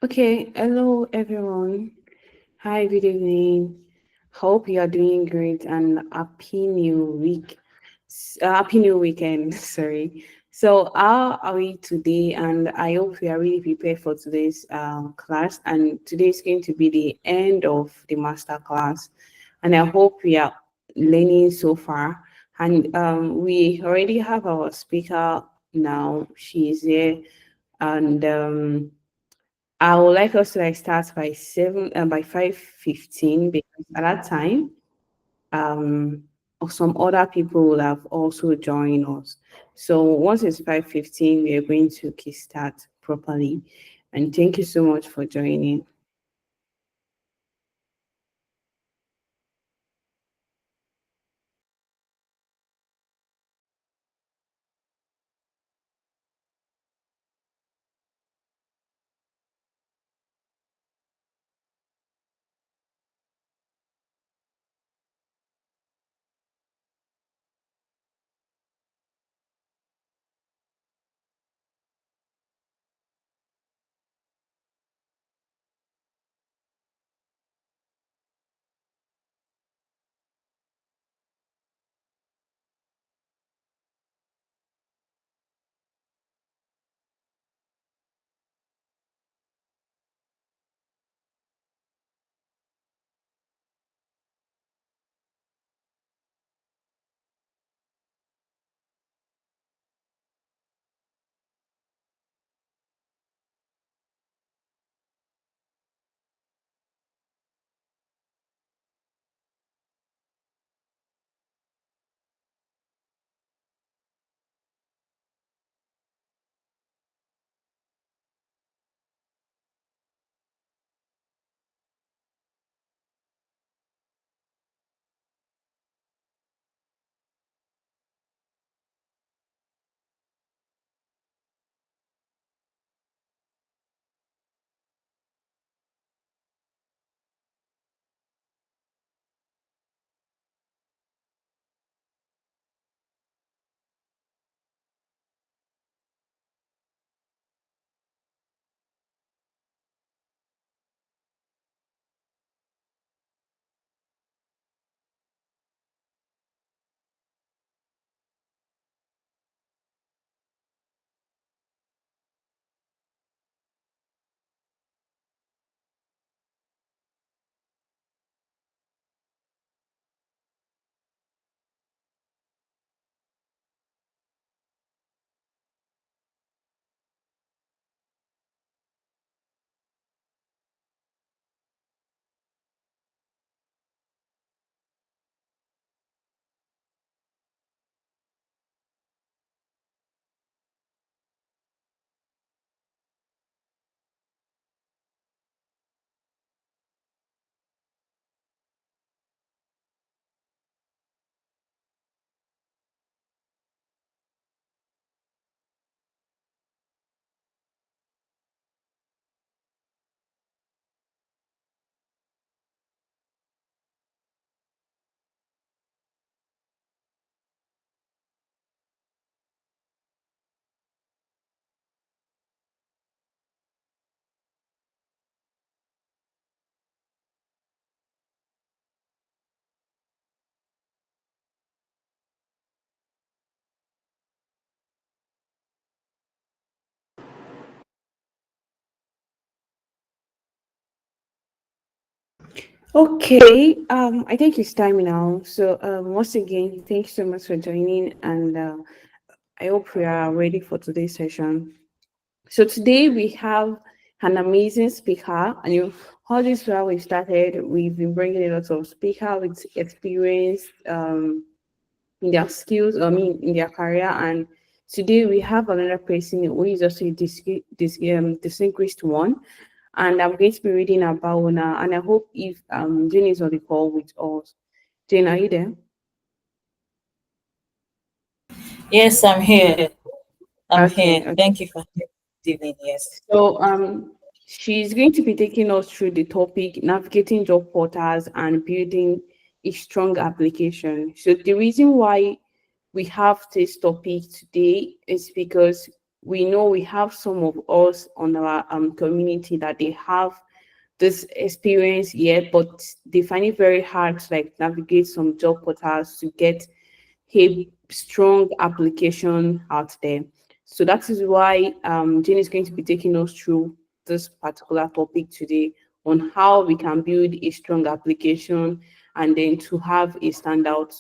Okay, hello everyone. Hi, good evening. Hope you are doing great and happy new week. Happy new weekend. Sorry. So, how are we today? And I hope we are really prepared for today's class. And today is going to be the end of the master class. And I hope we are learning so far. And we already have our speaker now. She is here. And I would like us to start by 5:15 because at that time, um, some other people will have also joined us. So once it's 5:15, we are going to kickstart properly. And thank you so much for joining. Okay, I think it's time now. So once again, thank you so much for joining, and I hope we are ready for today's session. So today we have an amazing speaker, and all this while we started, we've been bringing a lot of speaker with experience in their skills, I mean, in their career. And today we have another person who is also a distinguished one. And I'm going to be reading about Ona. And I hope if Jane is on the call with us. Jane, are you there? Yes, I'm here. I'm Okay, here. okay. Thank you for giving. Yes. So she's going to be taking us through the topic navigating job portals and building a strong application. So the reason why we have this topic today is because we know we have some of us on our community that they have this experience yet, but they find it very hard to like navigate some job portals to get a strong application out there. So that is why Jane is going to be taking us through this particular topic today on how we can build a strong application and then to have a standout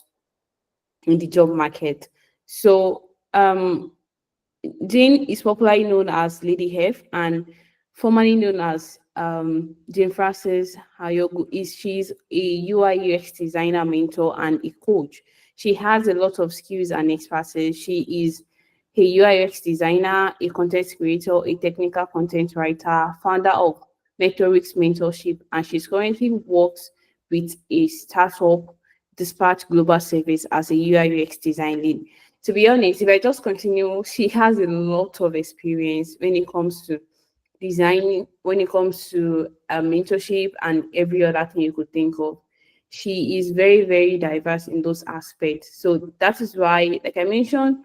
in the job market. So Jane is popularly known as Lady F and formerly known as Jane Francis Hayogu. She's a UI UX designer, mentor, and a coach. She has a lot of skills and expertise. She is a UI UX designer, a content creator, a technical content writer, founder of Mentorix Mentorship, and she's currently works with a startup, Dispatch Global Service, as a UI UX design lead. To be honest, if I just continue, she has a lot of experience when it comes to designing, when it comes to mentorship and every other thing you could think of. She is very, very diverse in those aspects. So that is why, like I mentioned,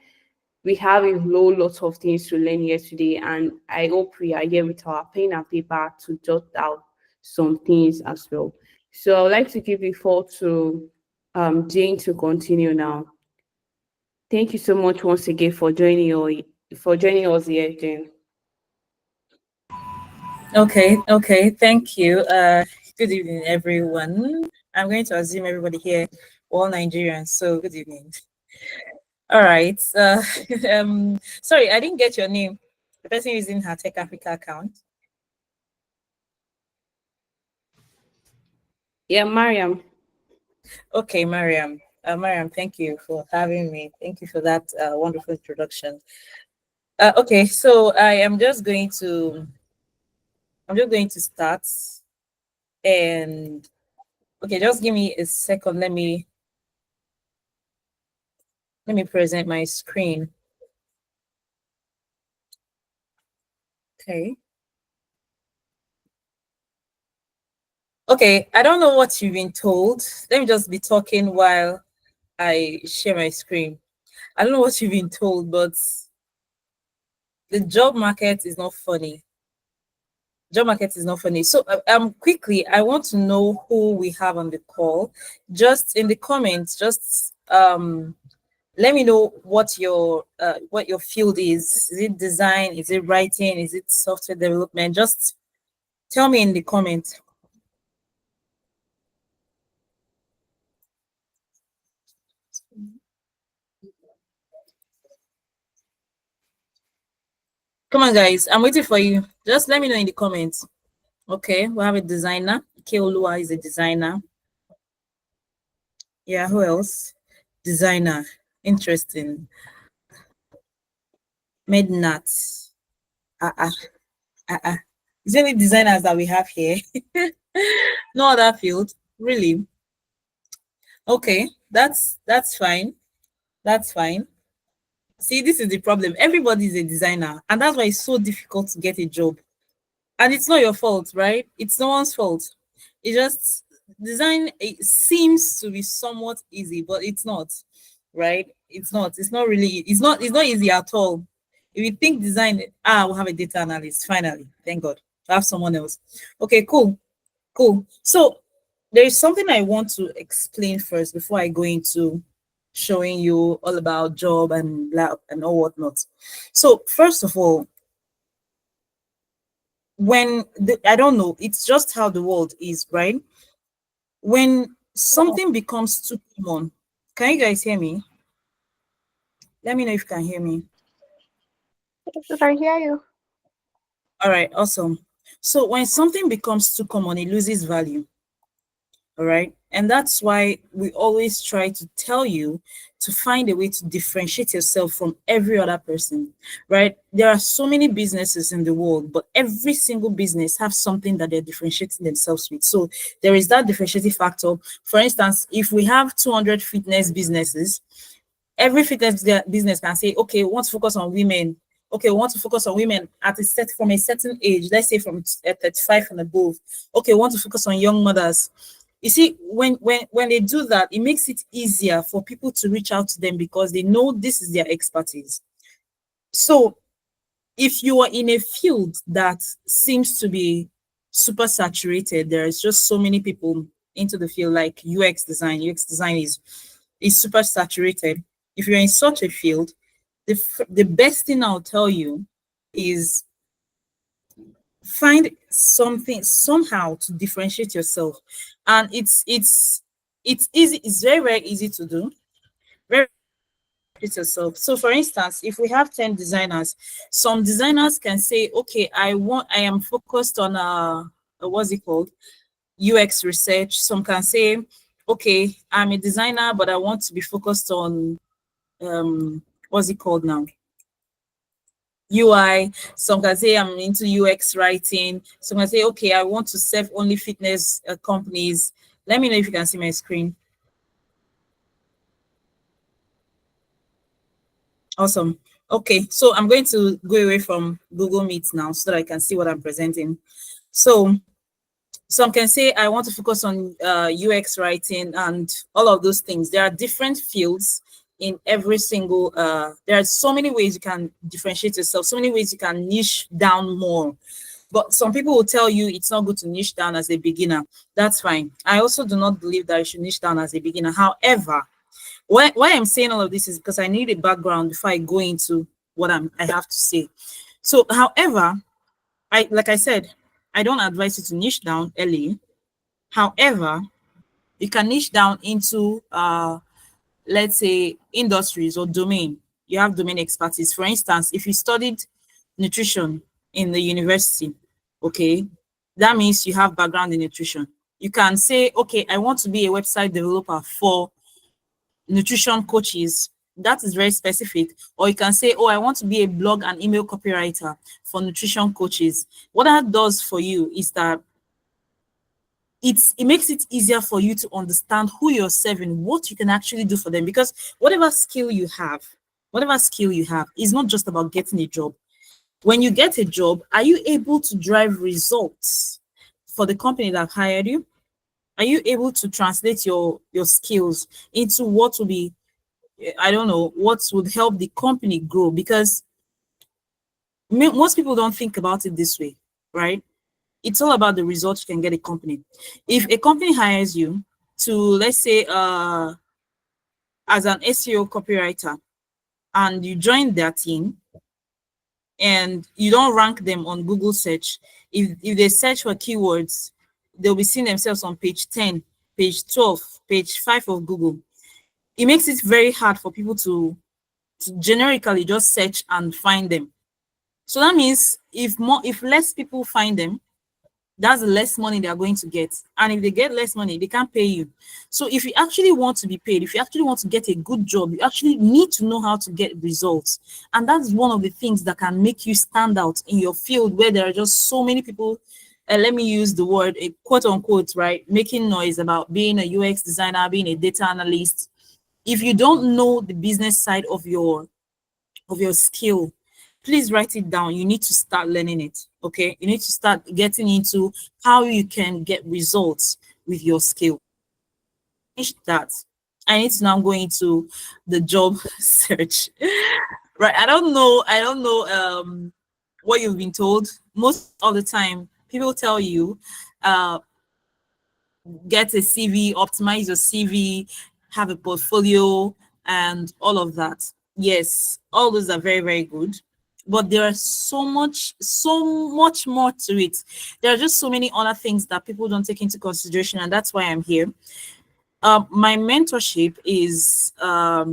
we have a whole lot of things to learn here today. And I hope we are here with our pen and paper to jot out some things as well. So I would like to give the floor to Jane to continue now. Thank you so much once again for joining us here, Jane. Okay, thank you. Good evening, everyone. I'm going to assume everybody here, all Nigerians, so good evening. All right. Sorry, I didn't get your name. The person using her Tech Africa account. Yeah, Mariam. Okay, Mariam. Mariam, thank you for having me. Thank you for that wonderful introduction. Okay, so I'm just going to start, and okay, just give me a second. Let me present my screen. Okay. Okay, I don't know what you've been told. Let me just be talking while I share my screen. I don't know what you've been told, but the job market is not funny. Job market is not funny. So quickly, I want to know who we have on the call. Just in the comments, just let me know what your field is. Is it design? Is it writing? Is it software development? Just tell me in the comments. Come on, guys. I'm waiting for you. Just let me know in the comments. Okay, we have a designer. Keolua is a designer. Yeah, who else? Designer. Interesting. Mednat. Is there any designers that we have here? No other field, really. Okay, that's fine. That's fine. See, this is the problem. Everybody is a designer, and that's why it's so difficult to get a job. And it's not your fault, right? It's no one's fault. It just design, it seems to be somewhat easy, but it's not, right? It's not. It's not really. It's not easy at all. If you think design, we'll have a data analyst. Finally, thank God, I have someone else. Okay, cool. So there is something I want to explain first before I go into showing you all about job and blah and all whatnot. So first of all, I don't know, it's just how the world is, right? When something becomes too common, can you guys hear me? Let me know if you can hear me. Yes, I hear you. All right, awesome. So when something becomes too common, it loses value. All right. And that's why we always try to tell you to find a way to differentiate yourself from every other person, right? There are so many businesses in the world, but every single business have something that they're differentiating themselves with. So there is that differentiating factor. For instance, if we have 200 fitness businesses, every fitness business can say, okay, we want to focus on women. Okay, we want to focus on women from a certain age, let's say from 35 and above. Okay, we want to focus on young mothers. You see, when they do that, it makes it easier for people to reach out to them because they know this is their expertise. So if you are in a field that seems to be super saturated, there's just so many people into the field, like UX design. UX design is super saturated. If you're in such a field, the best thing I'll tell you is find something somehow to differentiate yourself. And it's easy, it's very, very easy to do. Very it yourself. So for instance, if we have 10 designers, some designers can say, okay, I am focused on what's it called? UX research. Some can say, okay, I'm a designer, but I want to be focused on what's it called now? UI. Some can say I'm into UX writing. Some can say, okay, I want to serve only fitness companies. Let me know if you can see my screen. Awesome. Okay, so I'm going to go away from Google Meet now so that I can see what I'm presenting. So some can say, I want to focus on UX writing and all of those things. There are different fields in every single, there are so many ways you can differentiate yourself, so many ways you can niche down more. But some people will tell you it's not good to niche down as a beginner. That's fine. I also do not believe that you should niche down as a beginner. However, why I'm saying all of this is because I need a background before I go into what I have to say. So, however, like I said, I don't advise you to niche down early. However, you can niche down into let's say industries or domain. You have domain expertise. For instance, if you studied nutrition in the university, okay, that means you have background in nutrition. You can say, okay, I want to be a website developer for nutrition coaches. That is very specific. Or you can say, oh, I want to be a blog and email copywriter for nutrition coaches. What that does for you is that it makes it easier for you to understand who you're serving, what you can actually do for them. Because whatever skill you have is not just about getting a job. When you get a job, are you able to drive results for the company that hired you? Are you able to translate your skills into what will be, I don't know, what would help the company grow? Because most people don't think about it this way, right? It's all about the results you can get a company. If a company hires you to, let's say, as an SEO copywriter, and you join their team and you don't rank them on Google search, if they search for keywords, they'll be seeing themselves on page 10, page 12, page 5 of Google. It makes it very hard for people to generically just search and find them. So that means if less people find them, that's less money they are going to get. And if they get less money, they can't pay you. So if you actually want to be paid, if you actually want to get a good job, you actually need to know how to get results. And that's one of the things that can make you stand out in your field where there are just so many people, let me use the word, a quote unquote, right, making noise about being a UX designer, being a data analyst. If you don't know the business side of your skill, please write it down. You need to start learning it. Okay, you need to start getting into how you can get results with your skill. That I need to now go into the job search. Right, I don't know what you've been told. Most of the time people tell you get a CV, optimize your CV, have a portfolio, and all of that. Yes, all those are very, very good. But there are so much more to it. There are just so many other things that people don't take into consideration, and that's why I'm here. My mentorship is how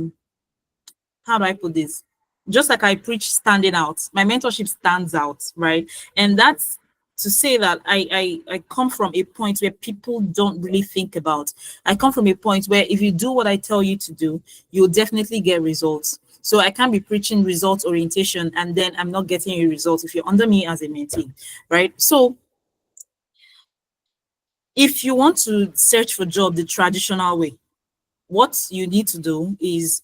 do I put this? Just like I preach standing out, my mentorship stands out, right? And that's to say that I come from a point where people don't really think about. I come from a point where if you do what I tell you to do, you'll definitely get results. So I can't be preaching results orientation and then I'm not getting you results if you're under me as a mentee, right? So if you want to search for job the traditional way, what you need to do is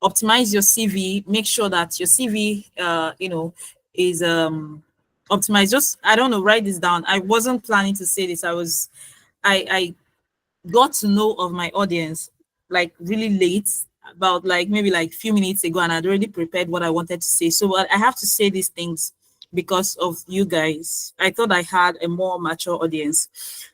optimize your CV, make sure that your CV, is optimized. Just, I don't know, write this down. I wasn't planning to say this. I got to know of my audience like really late, about like maybe like few minutes ago, and I'd already prepared what I wanted to say. So I have to say these things because of you guys. I thought I had a more mature audience.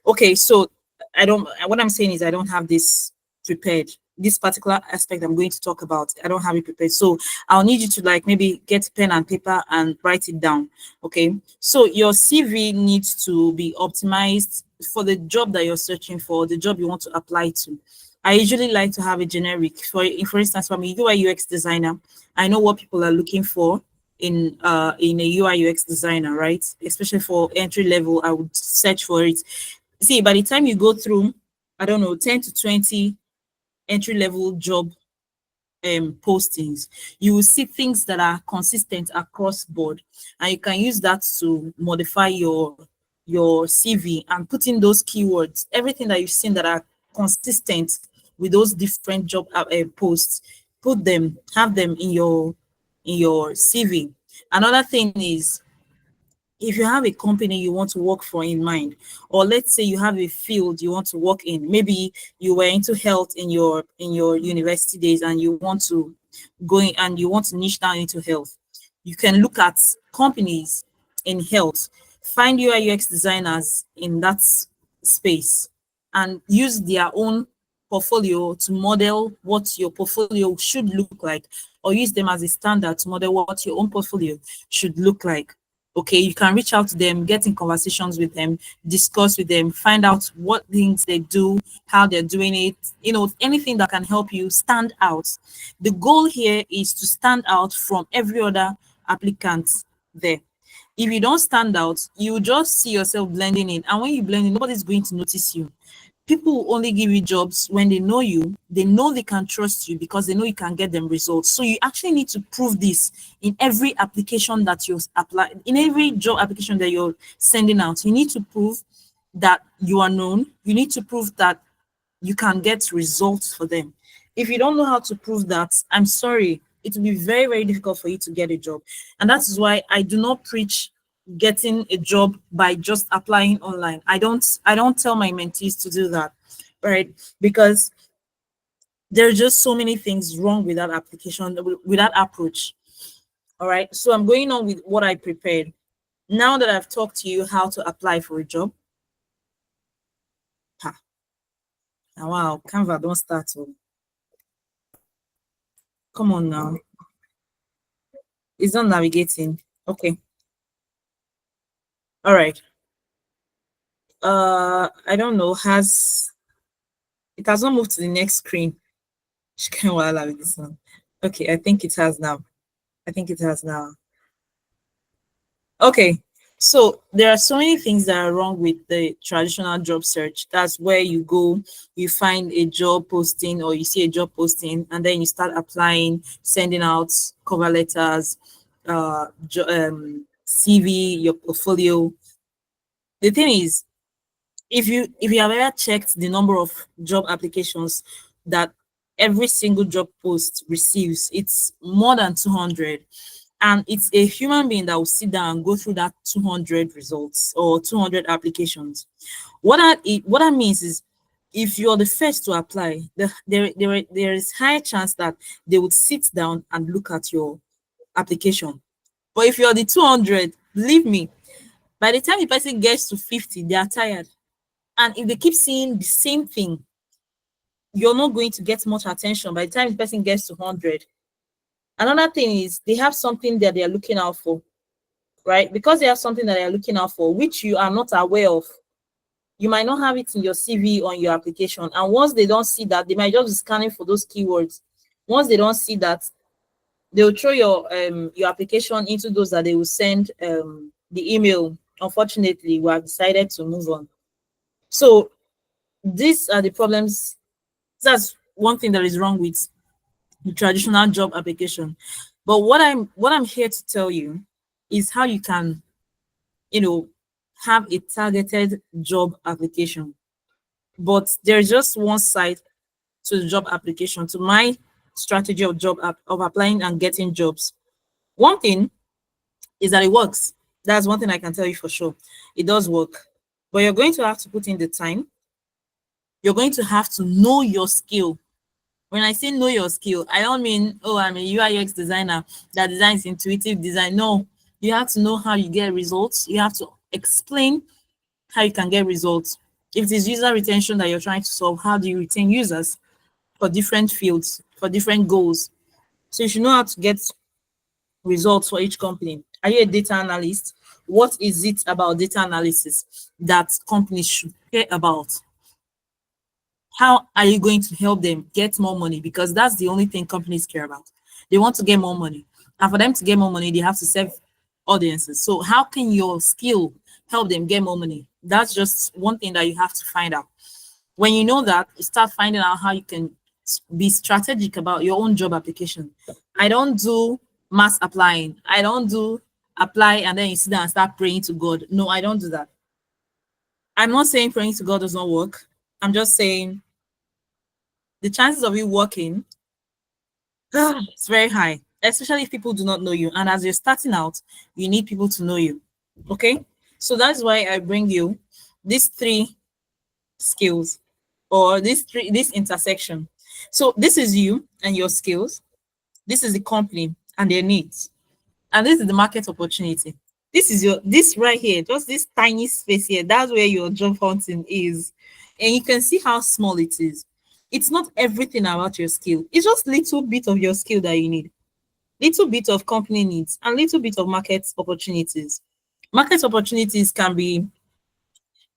Okay, so I don't. What I'm saying is I don't have this prepared. This particular aspect I'm going to talk about, I don't have it prepared. So I'll need you to like maybe get pen and paper and write it down. Okay. So your CV needs to be optimized for the job that you're searching for, the job you want to apply to. I usually like to have a generic. For instance, for me, UI UX designer, I know what people are looking for in a UI UX designer, right? Especially for entry level, I would search for it. See, by the time you go through, I don't know, 10 to 20 entry level job postings, you will see things that are consistent across board, and you can use that to modify your CV and put in those keywords, everything that you've seen that are consistent with those different job posts. Put them, have them in your CV. Another thing is, if you have a company you want to work for in mind, or let's say you have a field you want to work in, maybe you were into health in your university days and you want to go in and you want to niche down into health, you can look at companies in health, find UI UX designers in that space, and use their own portfolio to model what your portfolio should look like, or use them as a standard to model what your own portfolio should look like. Okay, you can reach out to them, get in conversations with them, discuss with them, find out what things they do, how they're doing it, anything that can help you stand out. The goal here is to stand out from every other applicant there. If you don't stand out, you just see yourself blending in, and when you blend in, nobody's going to notice you. People will only give you jobs when they know you, they know they can trust you because they know you can get them results. So you actually need to prove this in every application that you apply, in every job application that you're sending out. You need to prove that you are known. You need to prove that you can get results for them. If you don't know how to prove that, I'm sorry, it will be very, very difficult for you to get a job. And that is why I do not preach getting a job by just applying online. I don't tell my mentees to do that, right? Because there are just so many things wrong with that application, with that approach. All right, so I'm going on with what I prepared. Now that I've talked to you how to apply for a job. Wow, Canva don't start. Come on now. It's not navigating. Okay. All right. I don't know. It has not moved to the next screen? This one. Okay, I think it has now. Okay, so there are so many things that are wrong with the traditional job search. That's where you go, you find a job posting, or you see a job posting, and then you start applying, sending out cover letters, CV, your portfolio. The thing is, if you have ever checked the number of job applications that every single job post receives, it's more than 200. And it's a human being that will sit down and go through that 200 results or 200 applications. What that means is, if you're the first to apply, there is high chance that they would sit down and look at your application. But if you're the 200, believe me, by the time the person gets to 50, they are tired. And if they keep seeing the same thing, you're not going to get much attention by the time the person gets to 100. Another thing is, they have something that they are looking out for, right? Because they have something that they are looking out for, which you are not aware of. You might not have it in your CV or in your application. And once they don't see that, they might just be scanning for those keywords. Once they don't see that, they'll throw your application into those that they will send the email. Unfortunately, we have decided to move on. So these are the problems. That's one thing that is wrong with the traditional job application. But what I'm here to tell you is how you can, have a targeted job application. But there's just one side to the job application, to my strategy of of applying and getting jobs. One thing is that it works. That's one thing I can tell you for sure. It does work. But you're going to have to put in the time. You're going to have to know your skill. When I say know your skill, I don't mean, oh, I'm a UI UX designer that designs intuitive design. No, you have to know how you get results. You have to explain how you can get results. If it is user retention that you're trying to solve, how do you retain users for different fields, for different goals? So you should know how to get results for each company. Are you a data analyst? What is it about data analysis that companies should care about? How are you going to help them get more money? Because that's the only thing companies care about. They want to get more money. And for them to get more money, they have to serve audiences. So how can your skill help them get more money? That's just one thing that you have to find out. When you know that, you start finding out how you can be strategic about your own job application. I don't do mass applying. I don't do apply and then you sit down and start praying to God. No, I don't do that. I'm not saying praying to God does not work. I'm just saying the chances of you working, it's very high, especially if people do not know you. And as you're starting out, you need people to know you. Okay. So that's why I bring you these three skills, or this intersection. So this is you and your skills. This is the company and their needs. And this is the market opportunity. This right here, just this tiny space here, that's where your job hunting is. And you can see how small it is. It's not everything about your skill. It's just little bit of your skill that you need. Little bit of company needs and little bit of market opportunities. Market opportunities can be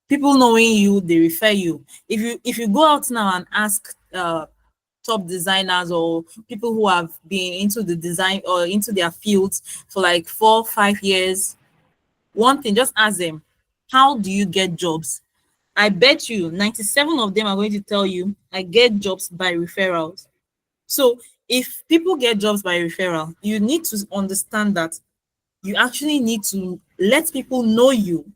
people knowing you, they refer you. If you go out now and ask top designers or people who have been into the design or into their fields for like 4 5 years, one thing, just ask them, how do you get jobs? I bet you 97 of them are going to tell you, I get jobs by referrals. So if people get jobs by referral, you need to understand that you actually need to let people know you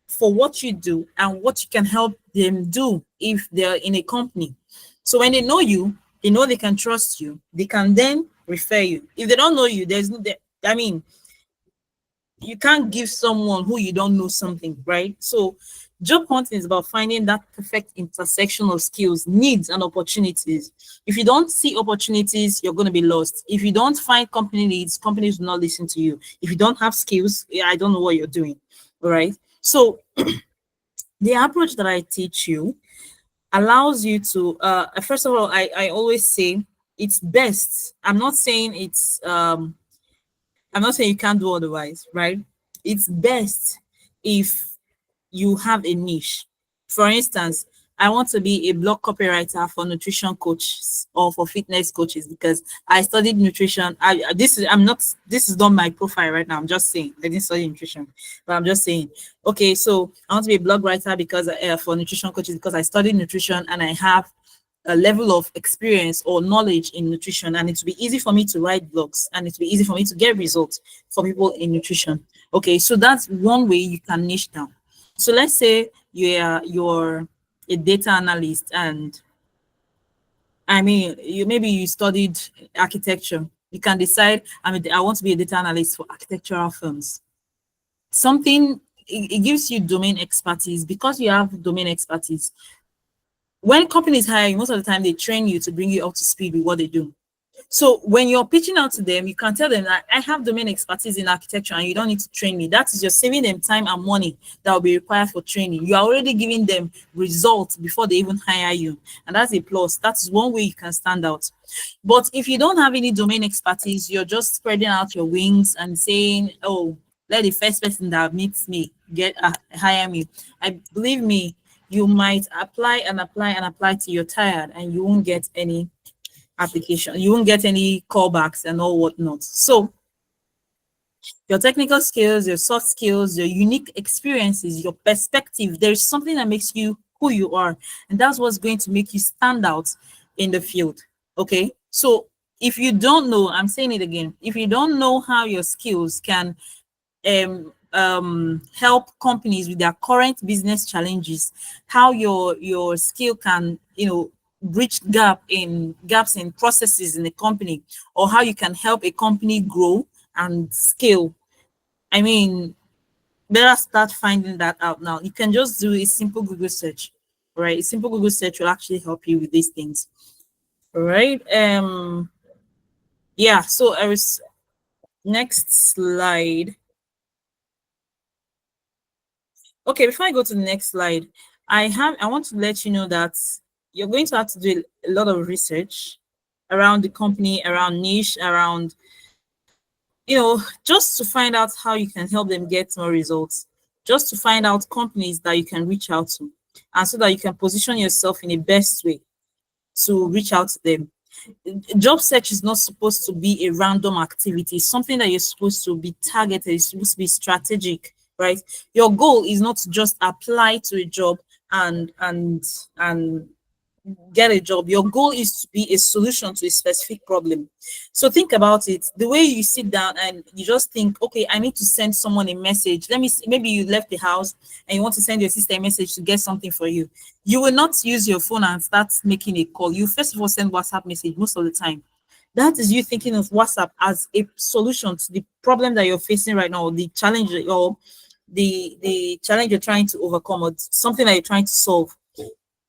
for what you do and what you can help them do if they're in a company. So when they know you, they know they can trust you. They can then refer you. If they don't know you, I mean, you can't give someone who you don't know something, right? So job hunting is about finding that perfect intersection of skills, needs, and opportunities. If you don't see opportunities, you're going to be lost. If you don't find company needs, companies will not listen to you. If you don't have skills, yeah, I don't know what you're doing. All right. So the approach that I teach you allows you to first of all, I always say it's best. I'm not saying you can't do otherwise, right? It's best if you have a niche. For instance, I want to be a blog copywriter for nutrition coaches or for fitness coaches because I studied nutrition. This is not my profile right now. I'm just saying I didn't study nutrition, but I'm just saying, okay, so I want to be a blog writer because for nutrition coaches because I studied nutrition and I have a level of experience or knowledge in nutrition, and it will be easy for me to write blogs and it will be easy for me to get results for people in nutrition. Okay, so that's one way you can niche down. So let's say you're a data analyst and I mean you studied architecture. You can decide I want to be a data analyst for architectural firms. Something it gives you domain expertise. Because you have domain expertise, when companies hire you, most of the time they train you to bring you up to speed with what they do. So when you're pitching out to them, you can tell them that I have domain expertise in architecture and you don't need to train me. That is, you're saving them time and money that will be required for training. You are already giving them results before they even hire you. And that's a plus. That's one way you can stand out. But if you don't have any domain expertise, you're just spreading out your wings and saying, oh, let the first person that meets me hire me. I believe me, you might apply and apply and apply till you're tired and you won't get any application. You won't get any callbacks and all whatnot. So your technical skills, your soft skills, your unique experiences, your perspective, there's something that makes you who you are. And that's what's going to make you stand out in the field. Okay. So if you don't know, I'm saying it again, if you don't know how your skills can help companies with their current business challenges, how your skill can, bridge gaps in processes in the company, or how you can help a company grow and scale. I mean, better start finding that out now. You can just do a simple Google search, right? A simple Google search will actually help you with these things, All right. Yeah, so I was next slide. Okay, before I go to the next slide, I want to let you know that you're going to have to do a lot of research around the company, around niche, around, just to find out how you can help them get more results, just to find out companies that you can reach out to, and so that you can position yourself in the best way to reach out to them. Job search is not supposed to be a random activity. It's something that you're supposed to be targeted. It's supposed to be strategic, right? Your goal is not to just apply to a job and get a job. Your goal is to be a solution to a specific problem. So think about it. The way you sit down and you just think, okay, I need to send someone a message. Maybe you left the house and you want to send your sister a message to get something for you. You will not use your phone and start making a call. You first of all send WhatsApp message most of the time. That is you thinking of WhatsApp as a solution to the problem that you're facing right now, or the challenge, or the challenge you're trying to overcome, or something that you're trying to solve.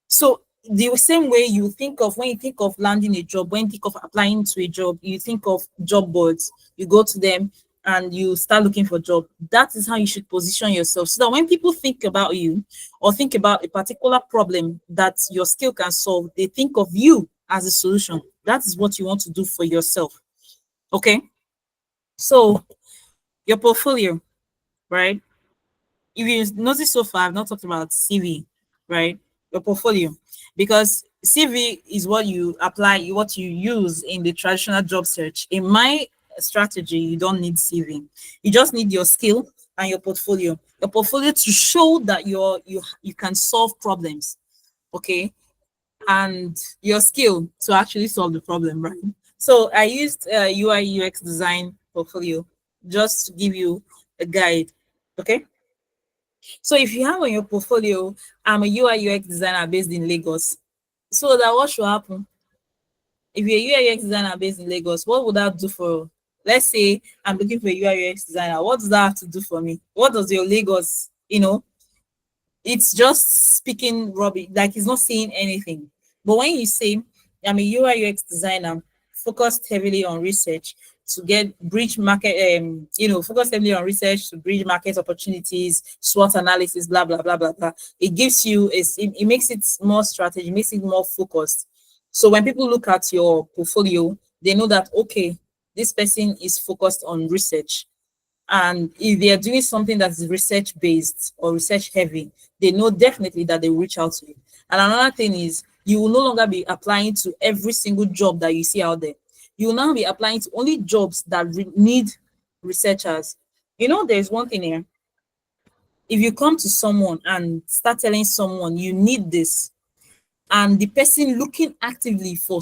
So the same way you think of when you think of landing a job, when you think of applying to a job, you think of job boards, you go to them and you start looking for a job. That is how you should position yourself, so that when people think about you or think about a particular problem that your skill can solve, they think of you as a solution. That is what you want to do for yourself. Okay. So your portfolio, right? If you notice so far, I've not talked about CV, right? Your portfolio, because CV is what you apply, what you use in the traditional job search. In my strategy, you don't need CV. You just need your skill and your portfolio. Your portfolio to show that you can solve problems, okay, and your skill to actually solve the problem, right? So I used UI UX design portfolio just to give you a guide, okay? So if you have on your portfolio, I'm a UI UX designer based in Lagos. So that what should happen? If you're a UI UX designer based in Lagos, what would that do for, let's say I'm looking for a UI UX designer. What does that have to do for me? What does your Lagos, it's just speaking rubbish, like it's not saying anything. But when you say I'm a UI UX designer focused heavily on research to get bridge market, focused heavily on research to bridge market opportunities, SWOT analysis, blah blah blah blah blah. It gives you it makes it more strategy, makes it more focused. So when people look at your portfolio, they know that okay, this person is focused on research. And if they are doing something that's research based or research heavy, they know definitely that they will reach out to you. And another thing is you will no longer be applying to every single job that you see out there. You will now be applying to only jobs that need researchers. There's one thing here. If you come to someone and start telling someone you need this, and the person looking actively for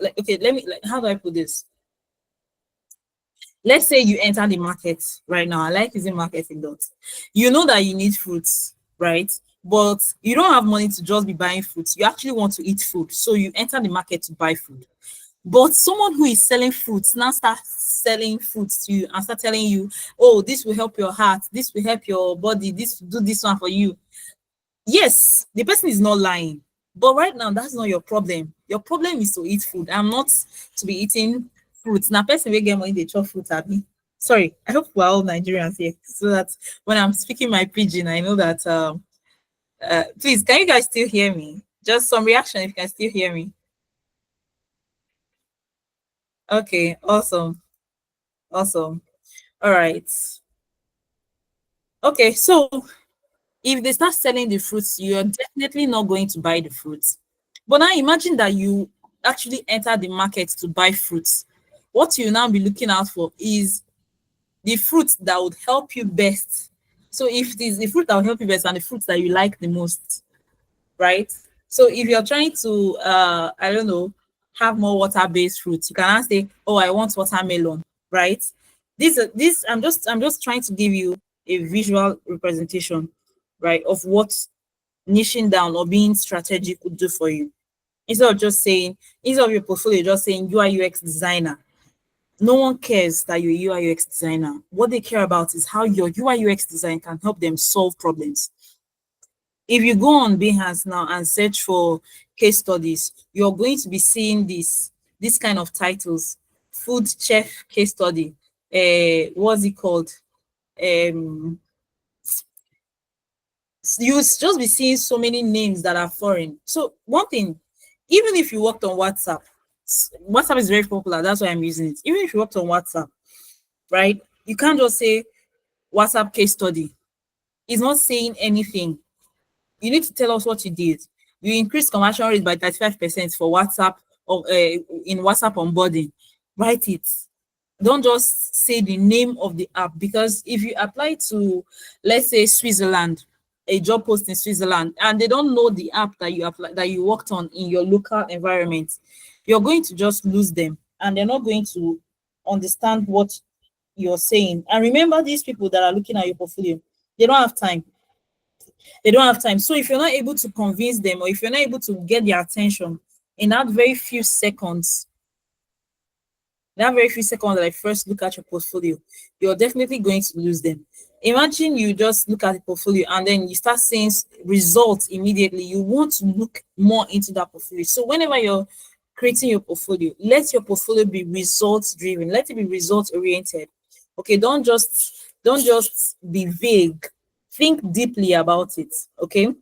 like, okay, how do I put this? Let's say you enter the market right now. I like using marketing dots. You know that you need fruits, right? But you don't have money to just be buying fruits. You actually want to eat food. So you enter the market to buy food. But someone who is selling fruits now starts selling fruits to you and start telling you, oh, this will help your heart. This will help your body. This will do this one for you. Yes, the person is not lying. But right now, that's not your problem. Your problem is to eat food. I'm not to be eating fruits. Now, person will get money, they chop fruit at me. Sorry, I hope we're all Nigerians here, so that when I'm speaking my pidgin, I know that. Please, can you guys still hear me? Just some reaction if you can still hear me. Okay, awesome. Awesome. All right. Okay, so if they start selling the fruits, you're definitely not going to buy the fruits. But now imagine that you actually enter the market to buy fruits. What you now be looking out for is the fruits that would help you best. So if it is the fruit that will help you best and the fruits that you like the most, right? So if you're trying to, I don't know, have more water-based fruits, you can now say, oh, I want watermelon, right? I'm just trying to give you a visual representation, right, of what niching down or being strategic would do for you. Instead of your portfolio just saying UI UX designer. No one cares that you're a UI UX designer. What they care about is how your UI UX design can help them solve problems. If you go on Behance now and search for case studies, you're going to be seeing this kind of titles: food chef case study, what's it called? You just be seeing so many names that are foreign. So one thing, even if you worked on WhatsApp, WhatsApp is very popular, that's why I'm using it. Even if you worked on WhatsApp, right, you can't just say WhatsApp case study. It's not saying anything. You need to tell us what you did. You increased conversion rate by 35% for WhatsApp, or in WhatsApp onboarding. Write it. Don't just say the name of the app, because if you apply to, let's say, Switzerland, a job post in Switzerland, and they don't know the app that you worked on in your local environment, you're going to just lose them, and they're not going to understand what you're saying. And remember, these people that are looking at your portfolio, they don't have time. They don't have time. So if you're not able to convince them, or if you're not able to get their attention in that very few seconds, that I first look at your portfolio, you're definitely going to lose them. Imagine you just look at the portfolio and then you start seeing results immediately. You want to look more into that portfolio. So whenever you're creating your portfolio, let your portfolio be results driven. Let it be results oriented. Okay, don't just be vague. Think deeply about it. Okay.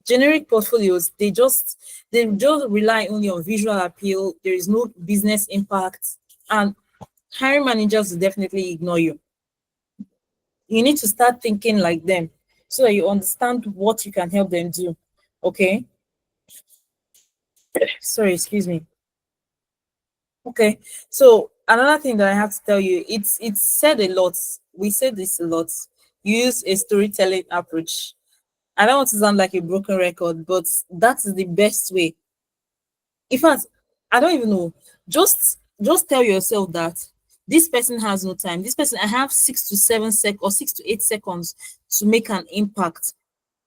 Generic portfolios, they just rely only on visual appeal. There is no business impact, and hiring managers will definitely ignore you. You need to start thinking like them so that you understand what you can help them do. Okay. Sorry, excuse me. Okay. So another thing that I have to tell you, it's said a lot. We say this a lot. Use a storytelling approach. I don't want to sound like a broken record, but that's the best way. In fact, I don't even know. Just tell yourself that this person has no time. This person, I have 6 to 7 or 6 to 8 seconds to make an impact.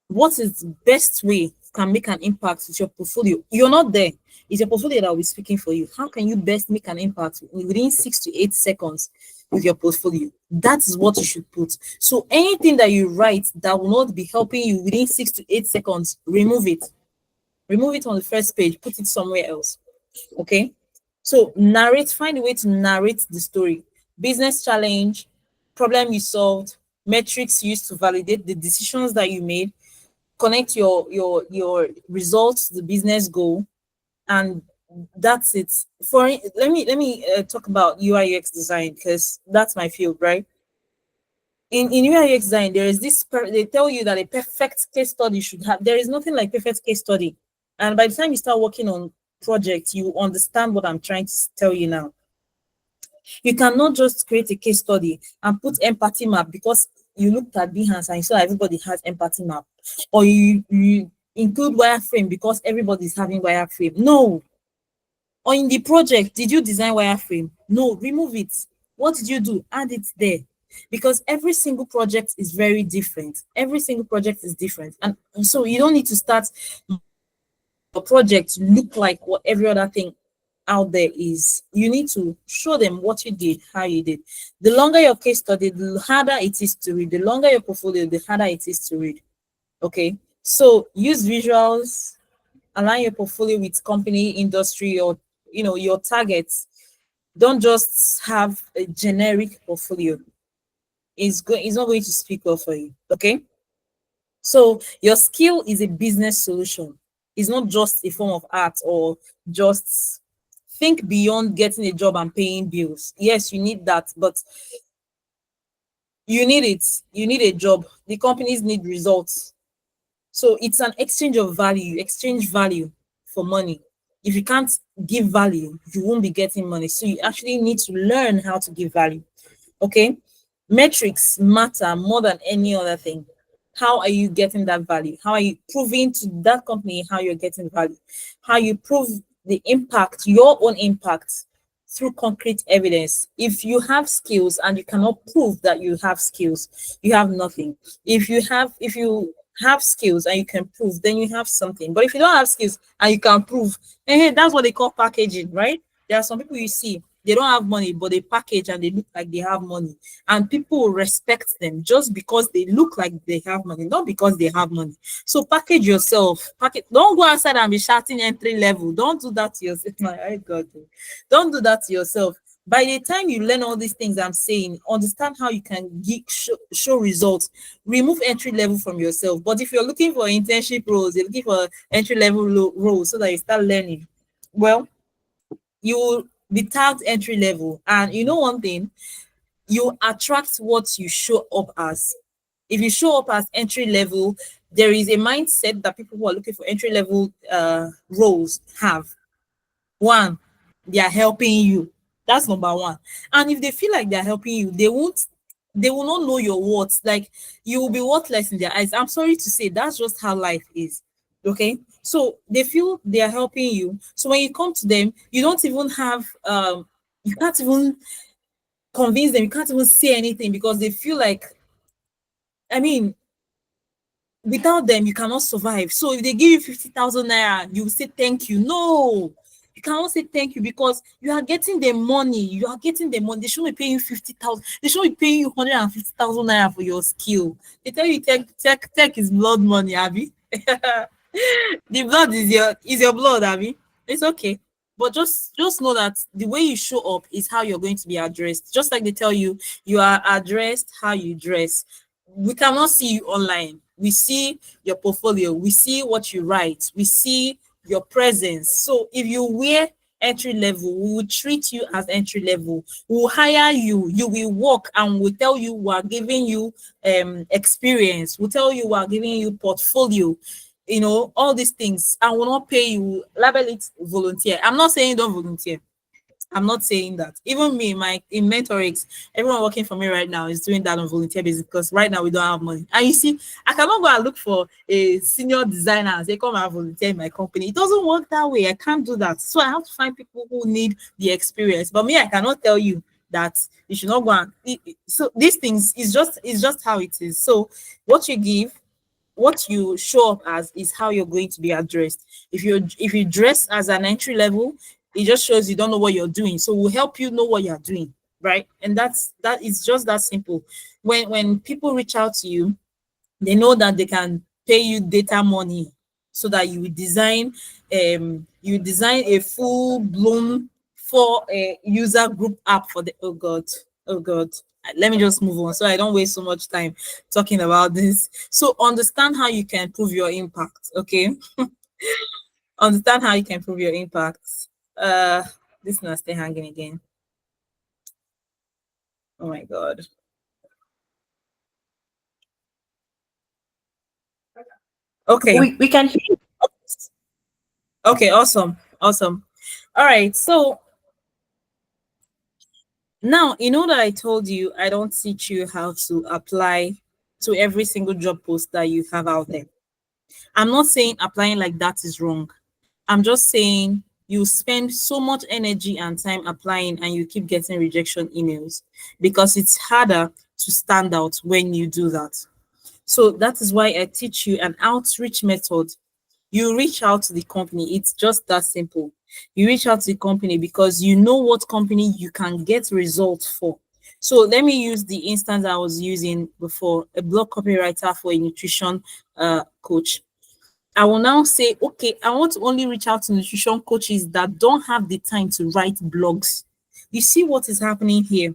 What is the best way can make an impact with your portfolio? You're not there. It's your portfolio that will be speaking for you. How can you best make an impact within 6 to 8 seconds with your portfolio? That is what you should put. So anything that you write that will not be helping you within 6 to 8 seconds, remove it. Remove it on the first page, put it somewhere else. Okay. So find a way to narrate the story. Business challenge, problem you solved, metrics used to validate the decisions that you made, connect your results to the business goal, and that's it. Let me talk about UI UX design, because that's my field, right? In UI UX design, there is this they tell you that a perfect case study should have. There is nothing like perfect case study, and by the time you start working on projects, you understand what I'm trying to tell you now. You cannot just create a case study and put empathy map because you looked at Behance and you saw everybody has empathy map, or you include wireframe because everybody's having wireframe. No. Or in the project, did you design wireframe? No, remove it. What did you do? Add it there. Because every single project is very different. Every single project is different. And so you don't need to start a project to look like what every other thing out there is. You need to show them what you did, how you did. The longer your case study, the harder it is to read. The longer your portfolio, the harder it is to read. Okay, so use visuals, align your portfolio with company, industry, or your targets. Don't just have a generic portfolio. It's not going to speak well for you. Okay, so your skill is a business solution. It's not just a form of art, or just think beyond getting a job and paying bills. Yes, you need that, but you need it. You need a job. The companies need results. So it's an exchange of value. You exchange value for money. If you can't give value, you won't be getting money. So you actually need to learn how to give value. Okay? Metrics matter more than any other thing. How are you getting that value? How are you proving to that company how you're getting value? How you prove the impact, your own impact, through concrete evidence. If you have skills and you cannot prove that you have skills, you have nothing. If you have skills and you can prove, then you have something. But if you don't have skills and you can prove, that's what they call packaging, right? There are some people you see, they don't have money, but they package and they look like they have money. And people will respect them just because they look like they have money, not because they have money. So package yourself. Package. Don't go outside and be shouting entry level. Don't do that to yourself. My God. Don't do that to yourself. By the time you learn all these things I'm saying, understand how you can show results, remove entry level from yourself. But if you're looking for internship roles, you're looking for entry level roles so that you start learning, well, you will be tagged entry level. And you know one thing, you attract what you show up as. If you show up as entry level, there is a mindset that people who are looking for entry level roles have. One, they are helping you. That's number one. And if they feel like they're helping you, they will not know your worth. Like, you will be worthless in their eyes. I'm sorry to say, that's just how life is. Okay. So they feel they are helping you. So when you come to them, you don't even have you can't even convince them, you can't even say anything because they feel like, I mean, without them, you cannot survive. So if they give you 50,000 naira, you will say thank you. No, you cannot say thank you because you are getting the money. You are getting the money. They shouldn't be paying you 50,000. They shouldn't be paying you 150,000 naira for your skill. They tell you tech is blood money, Abby. The blood is your blood, Abby. It's okay. But just know that the way you show up is how you're going to be addressed. Just like they tell you, you are addressed how you dress. We cannot see you online. We see your portfolio. We see what you write. We see your presence. So if you wear entry level, we will treat you as entry level. We will hire you. You will work and we'll tell you we are giving you experience. We'll tell you we are giving you portfolio. You know, all these things, and will not pay you. Label it volunteer. I'm not saying don't volunteer. I'm not saying that. Even me, in Mentorix, everyone working for me right now is doing that on volunteer basis because right now we don't have money. And you see, I cannot go and look for a senior designer and say, come and volunteer in my company. It doesn't work that way. I can't do that. So I have to find people who need the experience. But me, I cannot tell you that you should not go and. So these things is just how it is. So what you give, what you show up as is how you're going to be addressed. If you dress as an entry level, it just shows you don't know what you're doing. So we'll help you know what you're doing, right? And that is just that simple. When people reach out to you, they know that they can pay you data money so that you will design a full-blown for a user group app for the oh god. Let me just move on so I don't waste so much time talking about this. So understand how you can prove your impact, okay? Understand how you can prove your impact. This is not stay hanging again. Oh my god. Okay. We can hear you. Okay, awesome. All right, so now, you know that I told you I don't teach you how to apply to every single job post that you have out there. I'm not saying applying like that is wrong. I'm just saying you spend so much energy and time applying and you keep getting rejection emails because it's harder to stand out when you do that. So that is why I teach you an outreach method. You reach out to the company. It's just that simple. You reach out to the company because you know what company you can get results for. So let me use the instance I was using before, a blog copywriter for a nutrition coach. I will now say, okay, I want to only reach out to nutrition coaches that don't have the time to write blogs. You see what is happening here?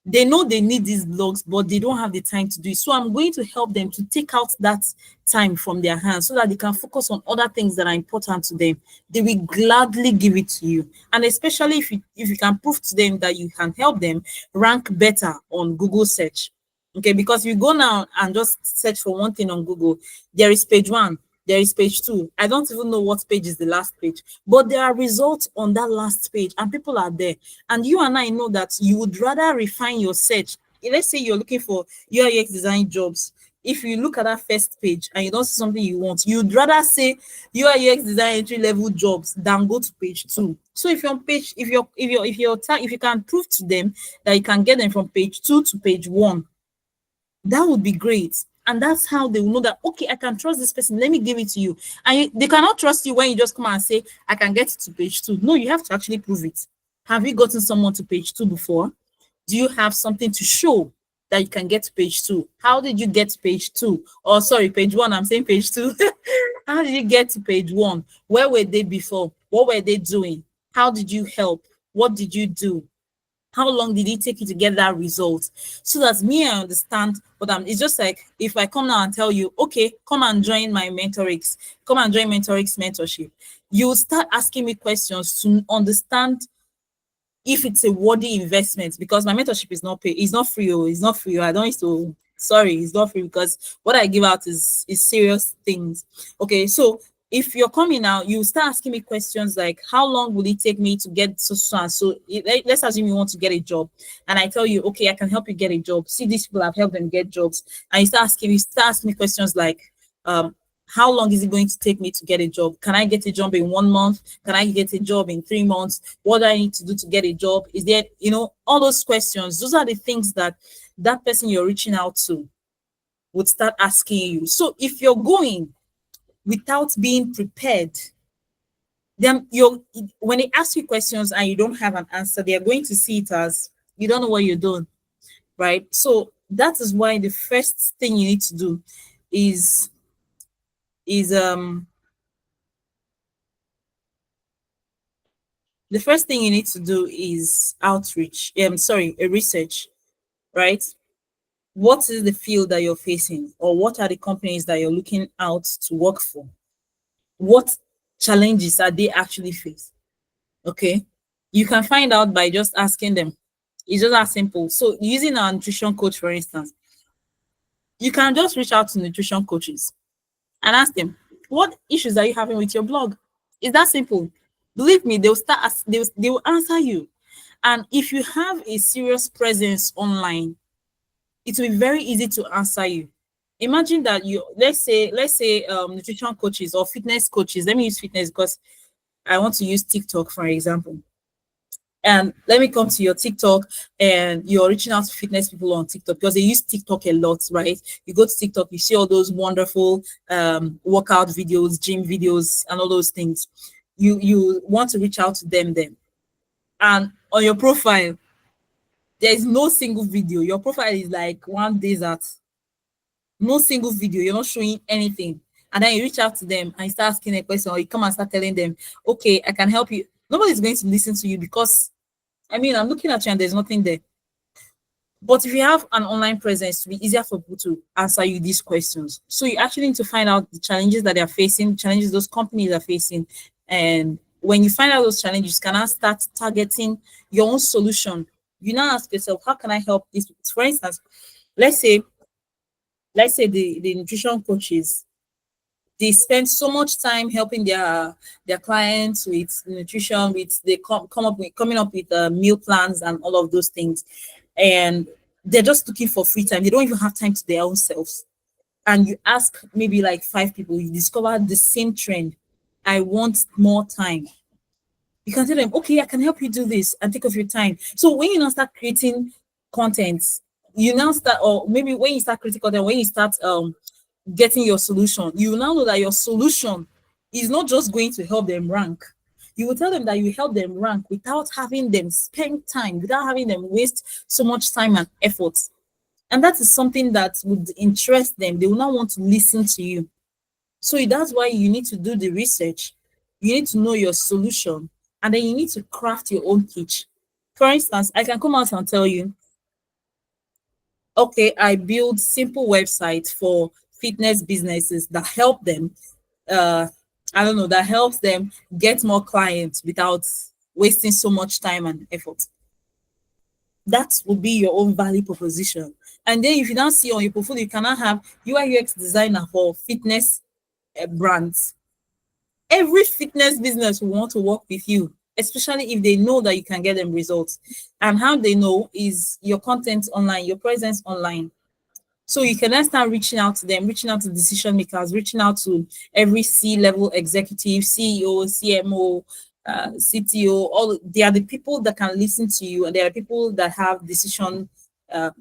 They know they need these blogs, but they don't have the time to do it. So I'm going to help them to take out that time from their hands so that they can focus on other things that are important to them. They will gladly give it to you. And especially if you can prove to them that you can help them rank better on Google search. Okay, because if you go now and just search for one thing on Google, there is page 1. There is page 2. I don't even know what page is the last page, but there are results on that last page and people are there. And you and I know that you would rather refine your search. Let's say you're looking for UI UX design jobs. If you look at that first page and you don't see something you want, you'd rather say UI UX design entry level jobs than go to page 2. So if you're on page, if you can prove to them that you can get them from page 2 to page 1, that would be great. And that's how they will know that, okay, I can trust this person. Let me give it to you. And they cannot trust you when you just come and say, I can get it to page 2. No, you have to actually prove it. Have you gotten someone to page 2 before? Do you have something to show that you can get to page 2? How did you get to page 2? Or sorry, page 1, I'm saying page 2. How did you get to page 1? Where were they before? What were they doing? How did you help? What did you do? How long did it take you to get that result? So that me, I understand what it's just like if I come now and tell you, okay, come and join my Mentorix, come and join Mentorix mentorship. You start asking me questions to understand if it's a worthy investment, because my mentorship is not paid, it's not free, it's not free. I don't need to, sorry, it's not free, because what I give out is serious things. Okay, so if you're coming now, you start asking me questions like, how long will it take me to get so and so? Let's assume you want to get a job, and I tell you, okay, I can help you get a job. See, these people, I've helped them get jobs. And you start asking me questions like, how long is it going to take me to get a job? Can I get a job in 1 month? Can I get a job in 3 months? What do I need to do to get a job? Is there, all those questions? Those are the things that that person you're reaching out to would start asking you. So if you're going without being prepared, then when they ask you questions and you don't have an answer, they're going to see it as you don't know what you're doing, right? So that is why the first thing you need to do is the first thing you need to do is outreach. A research, right? What is the field that you're facing, or what are the companies that you're looking out to work for? What challenges are they actually face? Okay, you can find out by just asking them. It's just that simple. So using our nutrition coach, for instance, you can just reach out to nutrition coaches and ask them, what issues are you having with your blog? It's that simple. Believe me, they will answer you. And if you have a serious presence online, it will be very easy to answer you. Imagine that let's say nutrition coaches or fitness coaches. Let me use fitness because I want to use TikTok for example. And let me come to your TikTok, and you're reaching out to fitness people on TikTok because they use TikTok a lot, right? You go to TikTok, you see all those wonderful workout videos, gym videos, and all those things. You want to reach out to them then. And on your profile, there is no single video. Your profile is like one desert. No single video. You're not showing anything. And then you reach out to them and you start asking a question, or you come and start telling them, okay, I can help you. Nobody's going to listen to you because, I'm looking at you and there's nothing there. But if you have an online presence, it'll be easier for people to answer you these questions. So you actually need to find out the challenges that they're facing, challenges those companies are facing. And when you find out those challenges, you can now start targeting your own solution. You now ask yourself, how can I help these people? For instance, let's say the nutrition coaches, they spend so much time helping their clients with nutrition, they coming up with meal plans and all of those things, and they're just looking for free time. They don't even have time to their own selves. And you ask maybe like 5 people, you discover the same trend. I want more time. You can tell them, okay, I can help you do this and take off your time. So when you now start creating content, or maybe when you start creating content, when you start getting your solution, you now know that your solution is not just going to help them rank. You will tell them that you help them rank without having them spend time, without having them waste so much time and effort. And that is something that would interest them. They will not want to listen to you. So that's why you need to do the research. You need to know your solution, and then you need to craft your own pitch. For instance, I can come out and tell you, okay, I build simple websites for fitness businesses that help them, that helps them get more clients without wasting so much time and effort. That will be your own value proposition. And then if you now see on your portfolio, you cannot have UI UX designer for fitness brands. Every fitness business will want to work with you, especially if they know that you can get them results. And how they know is your content online, your presence online. So you can then start reaching out to them, reaching out to decision makers, reaching out to every C-level executive, CEO, CMO, CTO. They are the people that can listen to you, and they are people that have decision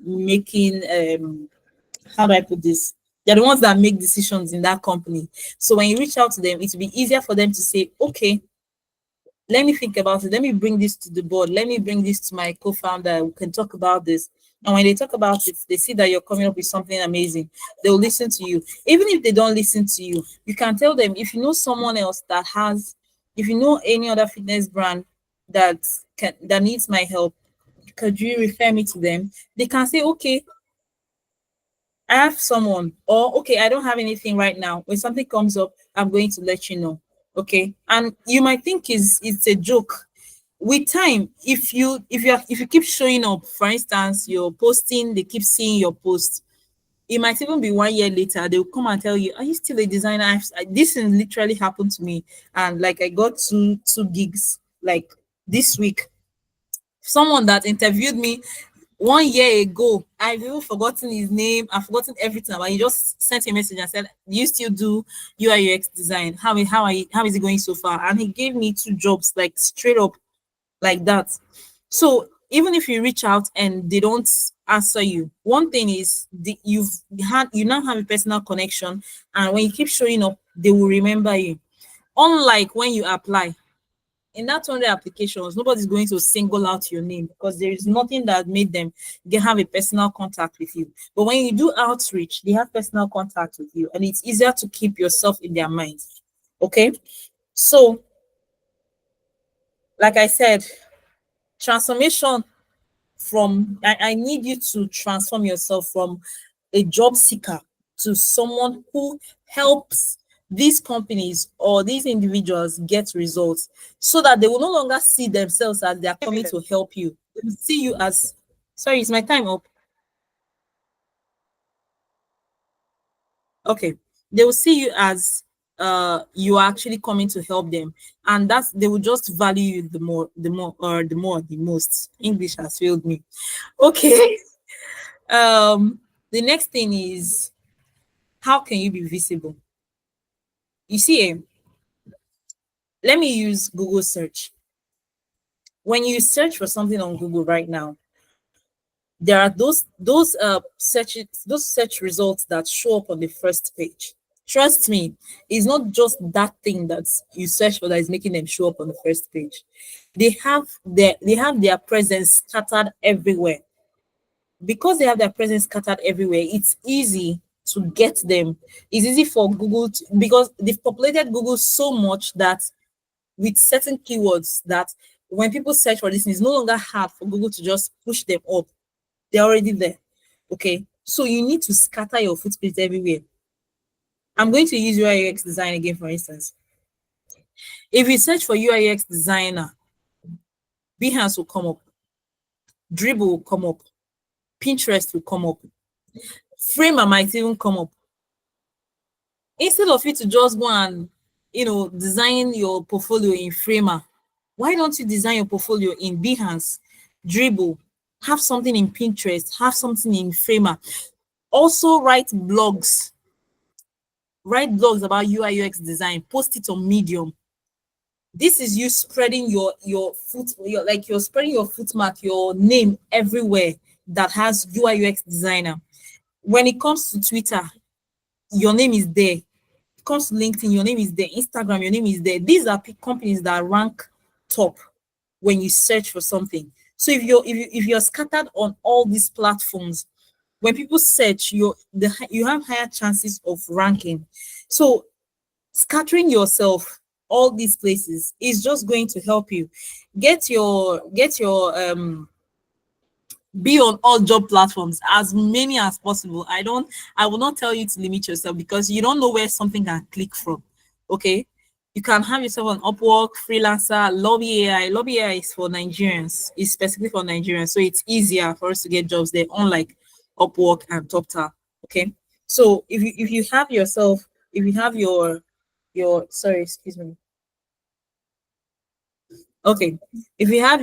making. How do I put this? They're the ones that make decisions in that company. So when you reach out to them, it will be easier for them to say, okay, let me think about it. Let me bring this to the board. Let me bring this to my co-founder. We can talk about this. And when they talk about it, they see that you're coming up with something amazing. They'll listen to you. Even if they don't listen to you, you can tell them, if you know someone else that has, if you know any other fitness brand that needs my help, could you refer me to them? They can say, okay, I have someone, or okay, I don't have anything right now. When something comes up, I'm going to let you know. Okay. And you might think it's a joke. With time, if you keep showing up, for instance, you're posting, they keep seeing your post. It might even be 1 year later, they'll come and tell you, are you still a designer? This thing literally happened to me. And like I got two gigs like this week. Someone that interviewed me 1 year ago, I've even forgotten his name, I've forgotten everything about. He just sent a message and said, "Do you still do UI UX design? How is it going so far?" And he gave me 2 jobs, like straight up, like that. So even if you reach out and they don't answer you, one thing is you now have a personal connection, and when you keep showing up, they will remember you. Unlike when you apply, in that 200 applications, nobody's going to single out your name because there is nothing that made them have a personal contact with you. But when you do outreach, they have personal contact with you, and it's easier to keep yourself in their minds. Okay. So, like I said, transformation I need you to transform yourself from a job seeker to someone who helps these companies or these individuals get results, so that they will no longer see themselves as they are coming to help you. They will see you as, sorry, is my time up? Okay. They will see you as you are actually coming to help them, and that's, they will just value you the most. English has failed me. Okay. The next thing is, how can you be visible? You see, let me use Google search. When you search for something on Google right now, there are those search results that show up on the first page. Trust me, it's not just that thing that you search for that is making them show up on the first page. They have their presence scattered everywhere. Because they have their presence scattered everywhere, it's easy to get them. It's easy for Google because they've populated Google so much that with certain keywords, that when people search for this, it's no longer hard for Google to just push them up. They're already there. Okay. So you need to scatter your footprint everywhere. I'm going to use UI UX design again, for instance. If you search for UI UX designer, Behance will come up, Dribbble will come up, Pinterest will come up, Framer might even come up. Instead of you to just go and design your portfolio in Framer, why don't you design your portfolio in Behance, Dribbble, have something in Pinterest, have something in Framer. Also write blogs about UI UX design, post it on Medium. This is you spreading you're spreading your footmark, your name everywhere that has UI UX designer. When it comes to Twitter, your name is there. It comes to LinkedIn, your name is there. Instagram, your name is there. These are companies that rank top when you search for something. So if you're scattered on all these platforms, when people search, you have higher chances of ranking. So scattering yourself all these places is just going to help you get your be on all job platforms, as many as possible. I will not tell you to limit yourself, because you don't know where something can click from. Okay. You can have yourself on Upwork, Freelancer, Lobby AI. Lobby AI is for Nigerians. It's specifically for Nigerians. So it's easier for us to get jobs there, unlike Upwork and TopTal. Okay. So if you have yourself, if you have your sorry, excuse me. Okay. If you have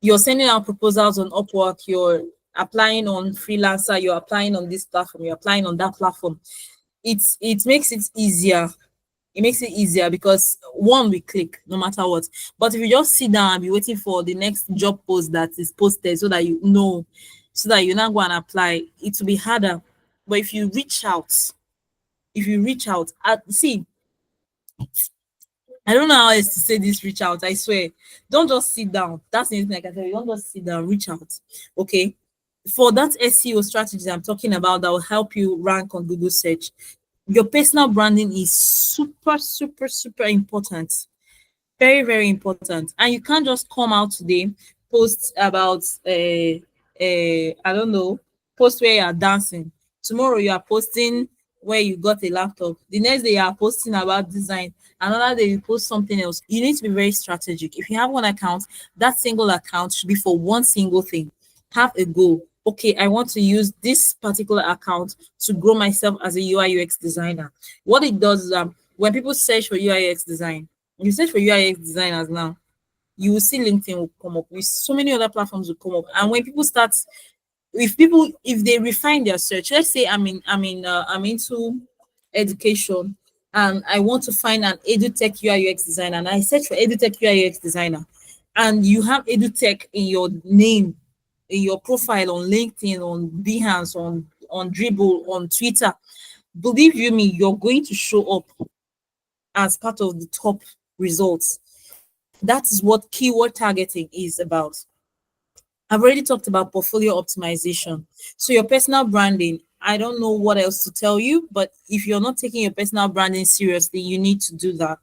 you're sending out proposals on Upwork, you're applying on Freelancer, you're applying on this platform, you're applying on that platform. It makes it easier. It makes it easier because one, we click no matter what. But if you just sit down and be waiting for the next job post that is posted so that you not go and apply, it will be harder. But if you reach out, see, I don't know how else to say this, reach out. I swear. Don't just sit down. That's the only thing I can tell you. Don't just sit down, reach out. Okay. For that SEO strategy I'm talking about that will help you rank on Google search, your personal branding is super, super, super important. Very, very important. And you can't just come out today, post about I don't know, post where you are dancing. Tomorrow you are posting where you got a laptop. The next day you are posting about design. Another day you post something else. You need to be very strategic. If you have one account, that single account should be for one single thing. Have a goal. Okay, I want to use this particular account to grow myself as a UI UX designer. What it does is when people search for UI UX design, you search for UI UX designers now, you will see LinkedIn will come up. With so many other platforms will come up. And when people start, if they refine their search, let's say I'm into education and I want to find an edutech UI UX designer, and I search for edutech UI UX designer, and you have edutech in your name, in your profile on LinkedIn, on Behance, on Dribble, on Twitter, believe you me, you're going to show up as part of the top results. That is what keyword targeting is about. I've already talked about portfolio optimization. So your personal branding, I don't know what else to tell you, but if you're not taking your personal branding seriously, you need to do that.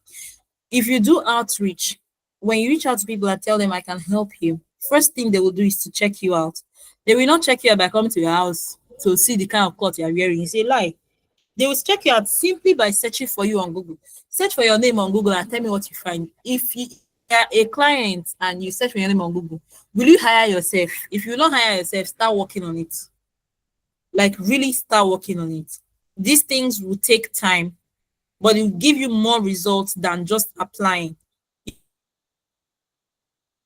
If you do outreach, when you reach out to people and tell them I can help you, first thing they will do is to check you out. They will not check you out by coming to your house to see the kind of cloth you're wearing. You say lie. They will check you out simply by searching for you on Google. Search for your name on Google and tell me what you find. If you are a client and you search for your name on Google, will you hire yourself? If you don't hire yourself, start working on it. Like really start working on it. These things will take time, but it will give you more results than just applying.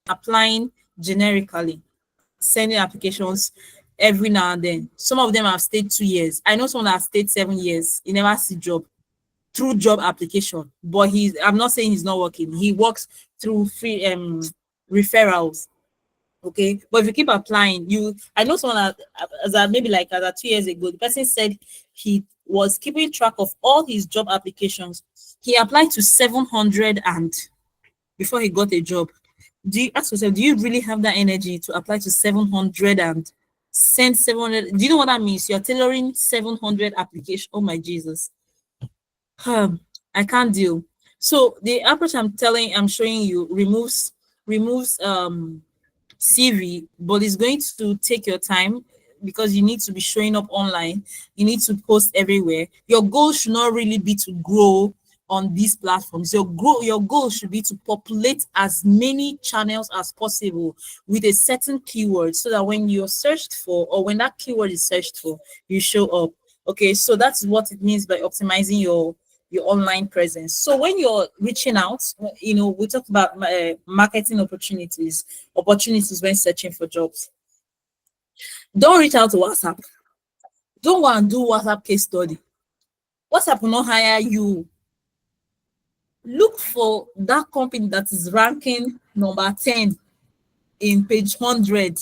Applying generically, sending applications every now and then. Some of them have stayed 2 years. I know someone that has stayed 7 years. He never see job through job application. But I'm not saying he's not working. He works through free referrals. Okay. But if you keep applying, I know someone maybe like 2 years ago, the person said he was keeping track of all his job applications. He applied to 700 and before he got a job. Do you ask yourself, do you really have that energy to apply to 700 and send 700? Do you know what that means? You're tailoring 700 applications. Oh my Jesus. I can't deal. So the approach I'm showing you removes CV, but it's going to take your time because you need to be showing up online. You need to post everywhere. Your goal should not really be to grow on these platforms. Your goal should be to populate as many channels as possible with a certain keyword so that when you're searched for, or when that keyword is searched for, you show up. Okay, so that's what it means by optimizing your online presence. So when you're reaching out, we talked about marketing opportunities when searching for jobs. Don't reach out to WhatsApp. Don't go and do WhatsApp case study. WhatsApp will not hire you. Look for that company that is ranking number 10 in page 100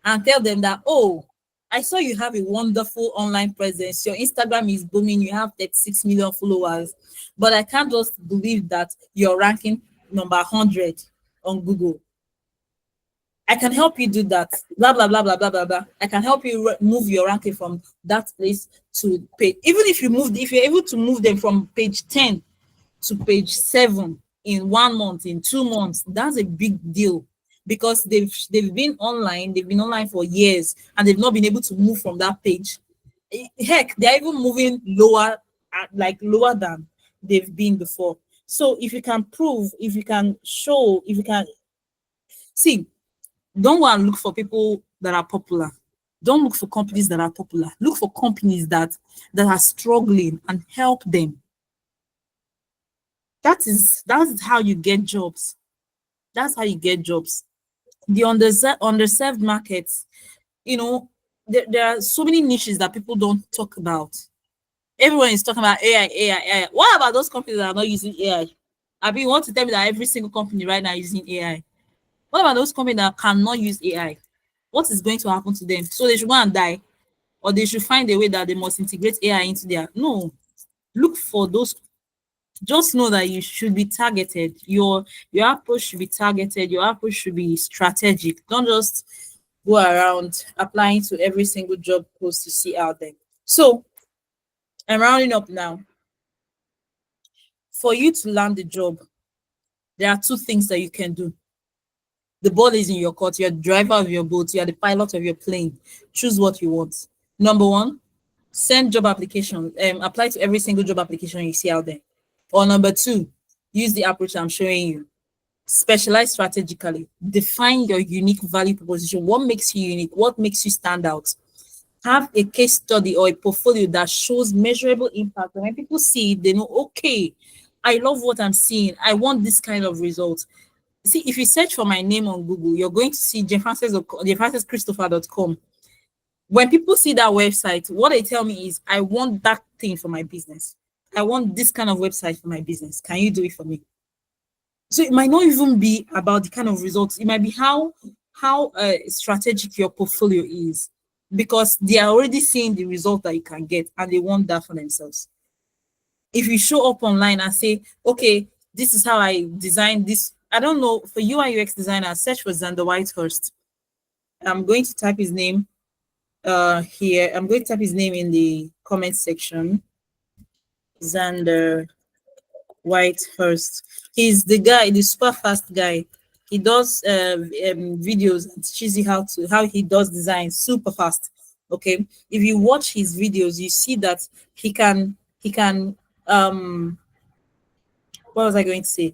and tell them that, oh, I saw you have a wonderful online presence. Your Instagram is booming. You have 36 million followers. But I can't just believe that you're ranking number 100 on Google. I can help you do that. Blah, blah, blah, blah, blah, blah, blah. I can help you move your ranking from that place to page. Even if you're able to move them from page 10 to page 7 in 1 month, in 2 months, that's a big deal. Because they've been online for years and they've not been able to move from that page. Heck, they're even moving lower than they've been before. So if you can prove, if you can show, if you can see, don't go and look for people that are popular. Don't look for companies that are popular. Look for companies that are struggling and help them. That's how you get jobs. That's how you get jobs. The underserved markets, there are so many niches that people don't talk about. Everyone is talking about AI. What about those companies that are not using AI? I mean, you want to tell me that every single company right now is using AI? What about those companies that cannot use AI? What is going to happen to them? So they should go and die, or they should find a way that they must integrate AI into their. No, look for those just know that you should be targeted. Your approach should be targeted. Your approach should be strategic. Don't just go around applying to every single job post you see out there. So I'm rounding up now. For you to land the job, there are two things that you can do. The ball is in your court. You're the driver of your boat. You're the pilot of your plane. Choose what you want. Number one, send job application. Apply to every single job application you see out there. Or number two, use the approach I'm showing you. Specialize strategically. Define your unique value proposition. What makes you unique? What makes you stand out? Have a case study or a portfolio that shows measurable impact. And when people see it, they know, okay, I love what I'm seeing. I want this kind of result. See, if you search for my name on Google, you're going to see jfranceschristopher.com. When people see that website, what they tell me is, I want that thing for my business. I want this kind of website for my business. Can you do it for me? So it might not even be about the kind of results. It might be how strategic your portfolio is, because they are already seeing the result that you can get and they want that for themselves. If you show up online and say, okay, this is how I design this. I don't know, for UI UX designer, search for Xander Whitehurst. I'm going to type his name here. I'm going to type his name in the comment section. Xander Whitehurst. He's the guy, the super fast guy. He does videos and teaches you how he does design super fast. Okay, if you watch his videos, you see that he can what was I going to say?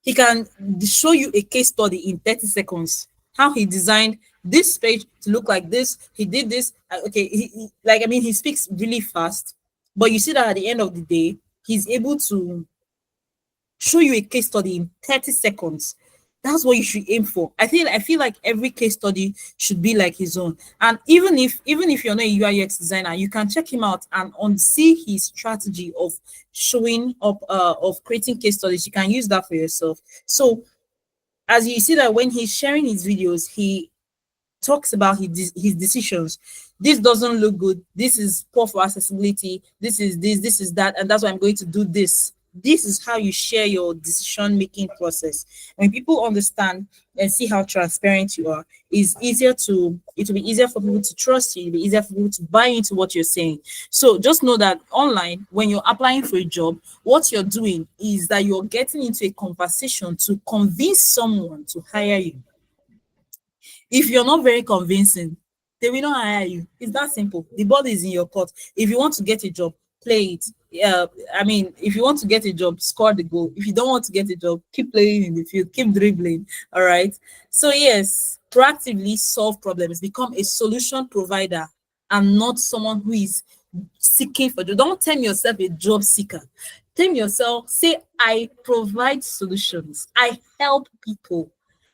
He can show you a case study in 30 seconds. How he designed this page to look like this. He did this. Okay, he speaks really fast, but you see that at the end of the day, he's able to show you a case study in 30 seconds. That's what you should aim for. I feel like every case study should be like his own. And even if you're not a UI UX designer, you can check him out and see his strategy of showing up, of creating case studies. You can use that for yourself. So as you see that when he's sharing his videos, he talks about his decisions. This doesn't look good. This is poor for accessibility. This is that, and that's why I'm going to do this. This is how you share your decision-making process. When people understand and see how transparent you are, it will be easier for people to trust you. It'll be easier for people to buy into what you're saying. So just know that online, when you're applying for a job, what you're doing is that you're getting into a conversation to convince someone to hire you. If you're not very convincing, they will not hire you. It's that simple. The ball is in your court. If you want to get a job, play it. If you want to get a job, score the goal. If you don't want to get a job, keep playing in the field, keep dribbling. All right. So yes, proactively solve problems, become a solution provider and not someone who is seeking for job. Don't term yourself a job seeker. Term yourself, say, I provide solutions. I help people.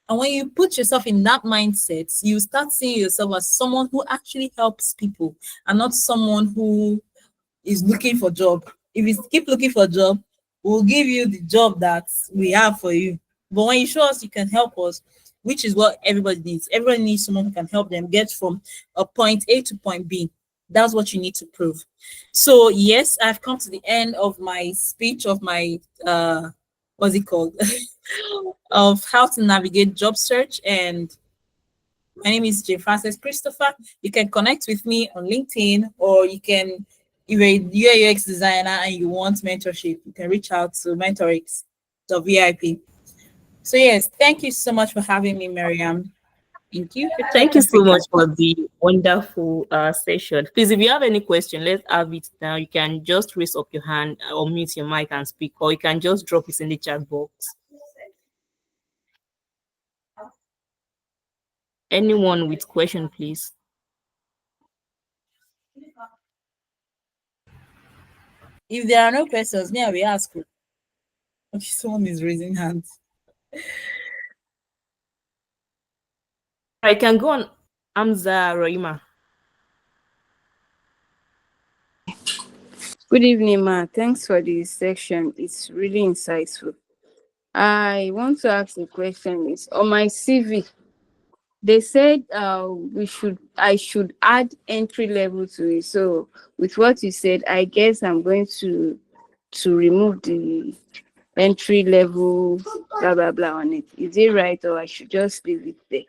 And when you put yourself in that mindset, you start seeing yourself as someone who actually helps people and not someone who is looking for a job. If you keep looking for a job, we'll give you the job that we have for you. But when you show us you can help us, which is what everybody needs. Everyone needs someone who can help them get from a point A to point B. That's what you need to prove. So yes, I've come to the end of my speech of my what's it called? of how to navigate job search. And my name is J. Frances Christopher. You can connect with me on LinkedIn, or you can, if you're a UX designer and you want mentorship, you can reach out to mentorx.vip. So yes, thank you so much for having me, Miriam. Thank you. Thank you so much for the wonderful session. Please, if you have any question, let's have it now. You can just raise up your hand or mute your mic and speak, or you can just drop it in the chat box. Anyone with question, please. If there are no questions, may I will ask you. Okay, someone is raising hands. I can go on. Amza Roima. Good evening, ma. Thanks for this section. It's really insightful. I want to ask a question. It's on my CV. They said I should add entry level to it. So with what you said, I guess I'm going to to remove the entry level blah blah blah on it. Is it right, or I should just leave it there?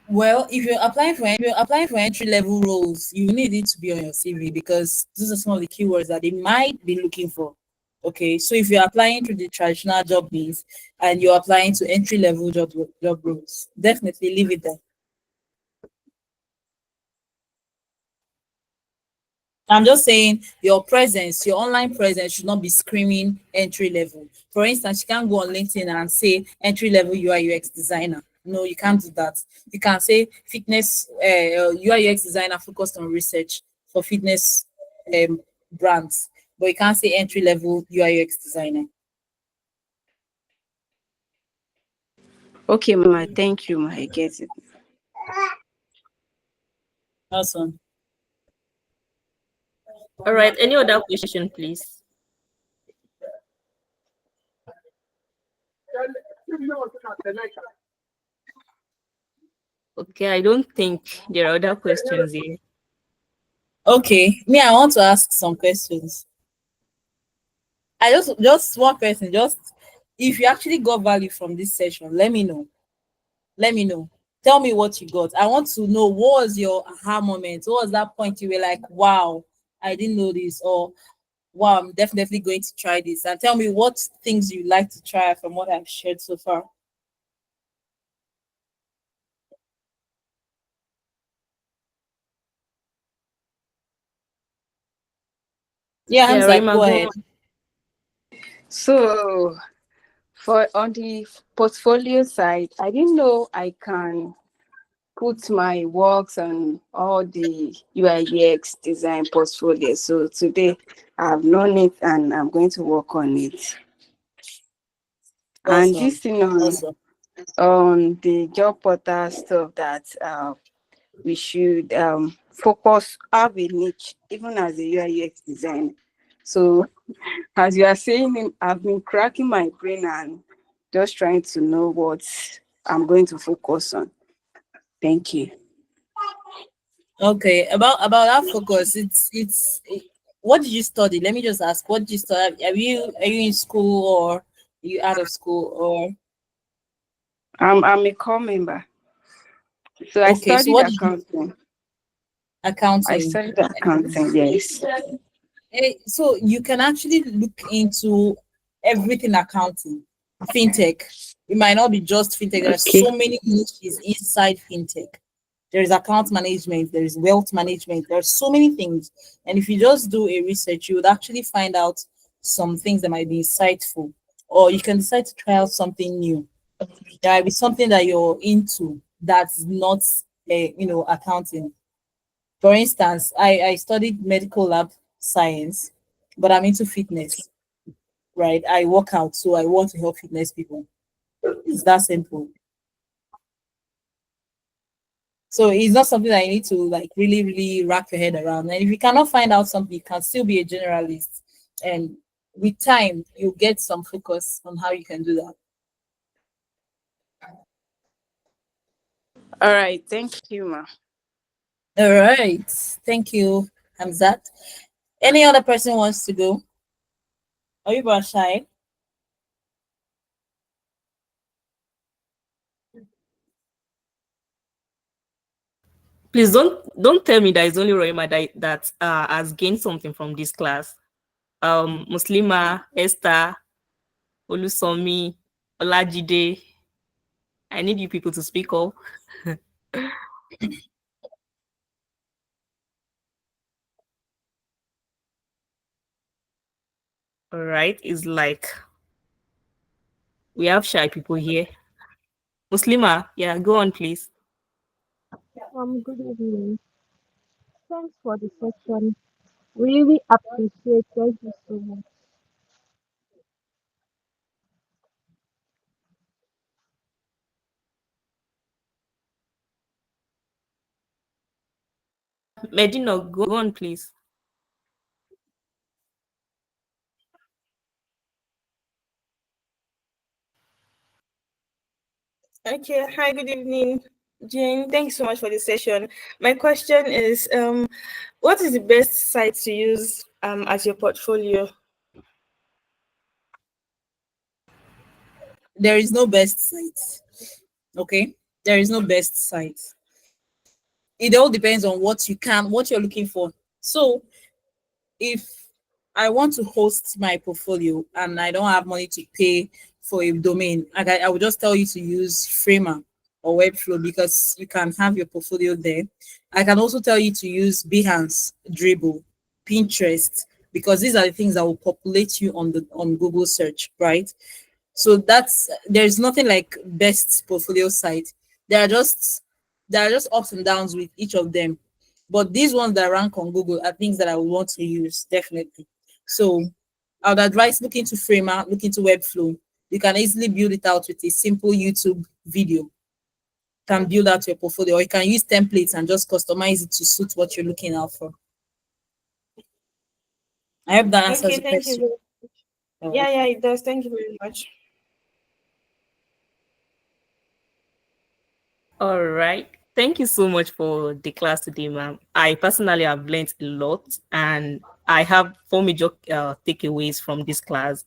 Well, if you're applying for entry level roles, you need it to be on your CV because these are some of the keywords that they might be looking for. Okay, so if you're applying to the traditional job means and you're applying to entry level job roles, definitely leave it there. I'm just saying your presence, your online presence should not be screaming entry level. For instance, you can't go on LinkedIn and say entry level UI UX designer. No, you can't do that. You can say fitness UI UX designer focused on research for fitness brands, but you can't say entry level UI UX designer. Okay, Mama, thank you, Ma. I get it. Awesome. All right. Any other question, please? Okay, I don't think there are other questions here. Okay, me, I want to ask some questions. I just one question, just if you actually got value from this session, let me know. Let me know. Tell me what you got. I want to know what was your aha moment. What was that point you were like, wow, I didn't know this, or wow, I'm definitely going to try this. And tell me what things you like to try from what I've shared so far. Yeah, Yeah, Hamza, Rima, go go ahead. on. So for on the portfolio side, I didn't know I can put my works on all the UI UX design portfolio. So today I've known it and I'm going to work on it. And Awesome. this thing on the job portal stuff that we should focus, have a niche, even as a UI UX designer. So as you are saying, I've been cracking my brain and just trying to know what I'm going to focus on. Thank you. Okay, about that focus, what did you study? Let me just ask, what did you study? Are you in school or are you out of school or I'm a core member. So I okay, so studied what did you accounting. I accounting? studied accounting, yes. So you can actually look into everything accounting, fintech. It might not be just fintech. There are Okay. so many niches inside fintech. There is account management, there is wealth management, there are so many things. And if you just do a research, you would actually find out some things that might be insightful. Or you can decide to try out something new. There might be something that you're into that's not accounting. For instance, I studied medical lab science, but I'm into fitness, right? I work out, so I want to help fitness people. It's that simple. So it's not something that you need to like really, really wrap your head around. And if you cannot find out something, you can still be a generalist. And with time, you get some focus on how you can do that. All right. Thank you, Ma. All right. Thank you, Hamzat. Any other person wants to go? Are you both shy? Please don't tell me that it's only Roima that has gained something from this class. Muslima, Esther, Olusomi, Olajide. I need you people to speak up. All right, it's like we have shy people here. Muslima, yeah, go on, please. Good evening. Thanks for the session. Really appreciate. Thank you so much. Medina, go on, please. Okay, hi, good evening. Jane, thanks so much for the session. My question is, what is the best site to use as your portfolio? There is no best site. Okay, there is no best site. It all depends on what you're looking for. So if I want to host my portfolio and I don't have money to pay for a domain, I will just tell you to use Framer or Webflow because you can have your portfolio there. I can also tell you to use Behance, Dribble, Pinterest, because these are the things that will populate you on Google search, right? So there's nothing like best portfolio site. There are just ups and downs with each of them. But these ones that rank on Google are things that I would want to use, definitely. So I would advise look into Framer, look into Webflow. You can easily build it out with a simple YouTube video. Can build out your portfolio, or you can use templates and just customize it to suit what you're looking out for. I hope that answers Okay, the thank you. question. Yeah, it does. Thank you very much. All right. Thank you so much for the class today, ma'am. I personally have learned a lot, and I have four major takeaways from this class: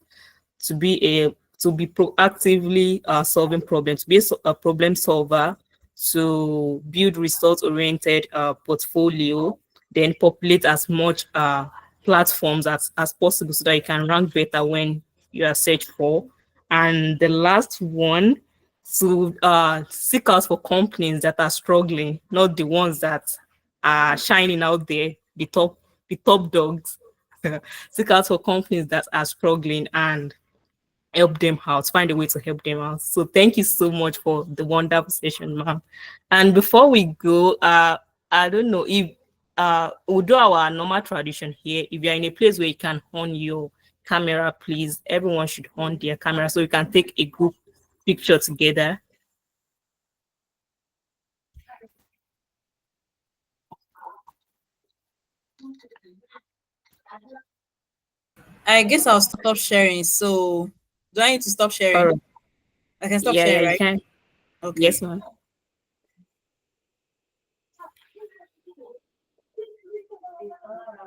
to be proactively solving problems, to be a problem solver, to build result-oriented portfolio, then populate as much platforms as possible so that you can rank better when you are searched for. And the last one, to seek out for companies that are struggling, not the ones that are shining out there, the top dogs. Seek out for companies that are struggling and help them out, find a way to help them out. So thank you so much for the wonderful session, ma'am. And before we go, I don't know if we'll do our normal tradition here. If you're in a place where you can on your camera, please, everyone should on their camera so you can take a group picture together. I guess I'll stop sharing. So do I need to stop All sharing? right. I can stop Yeah, sharing, you right? can. Okay. Yes, ma'am.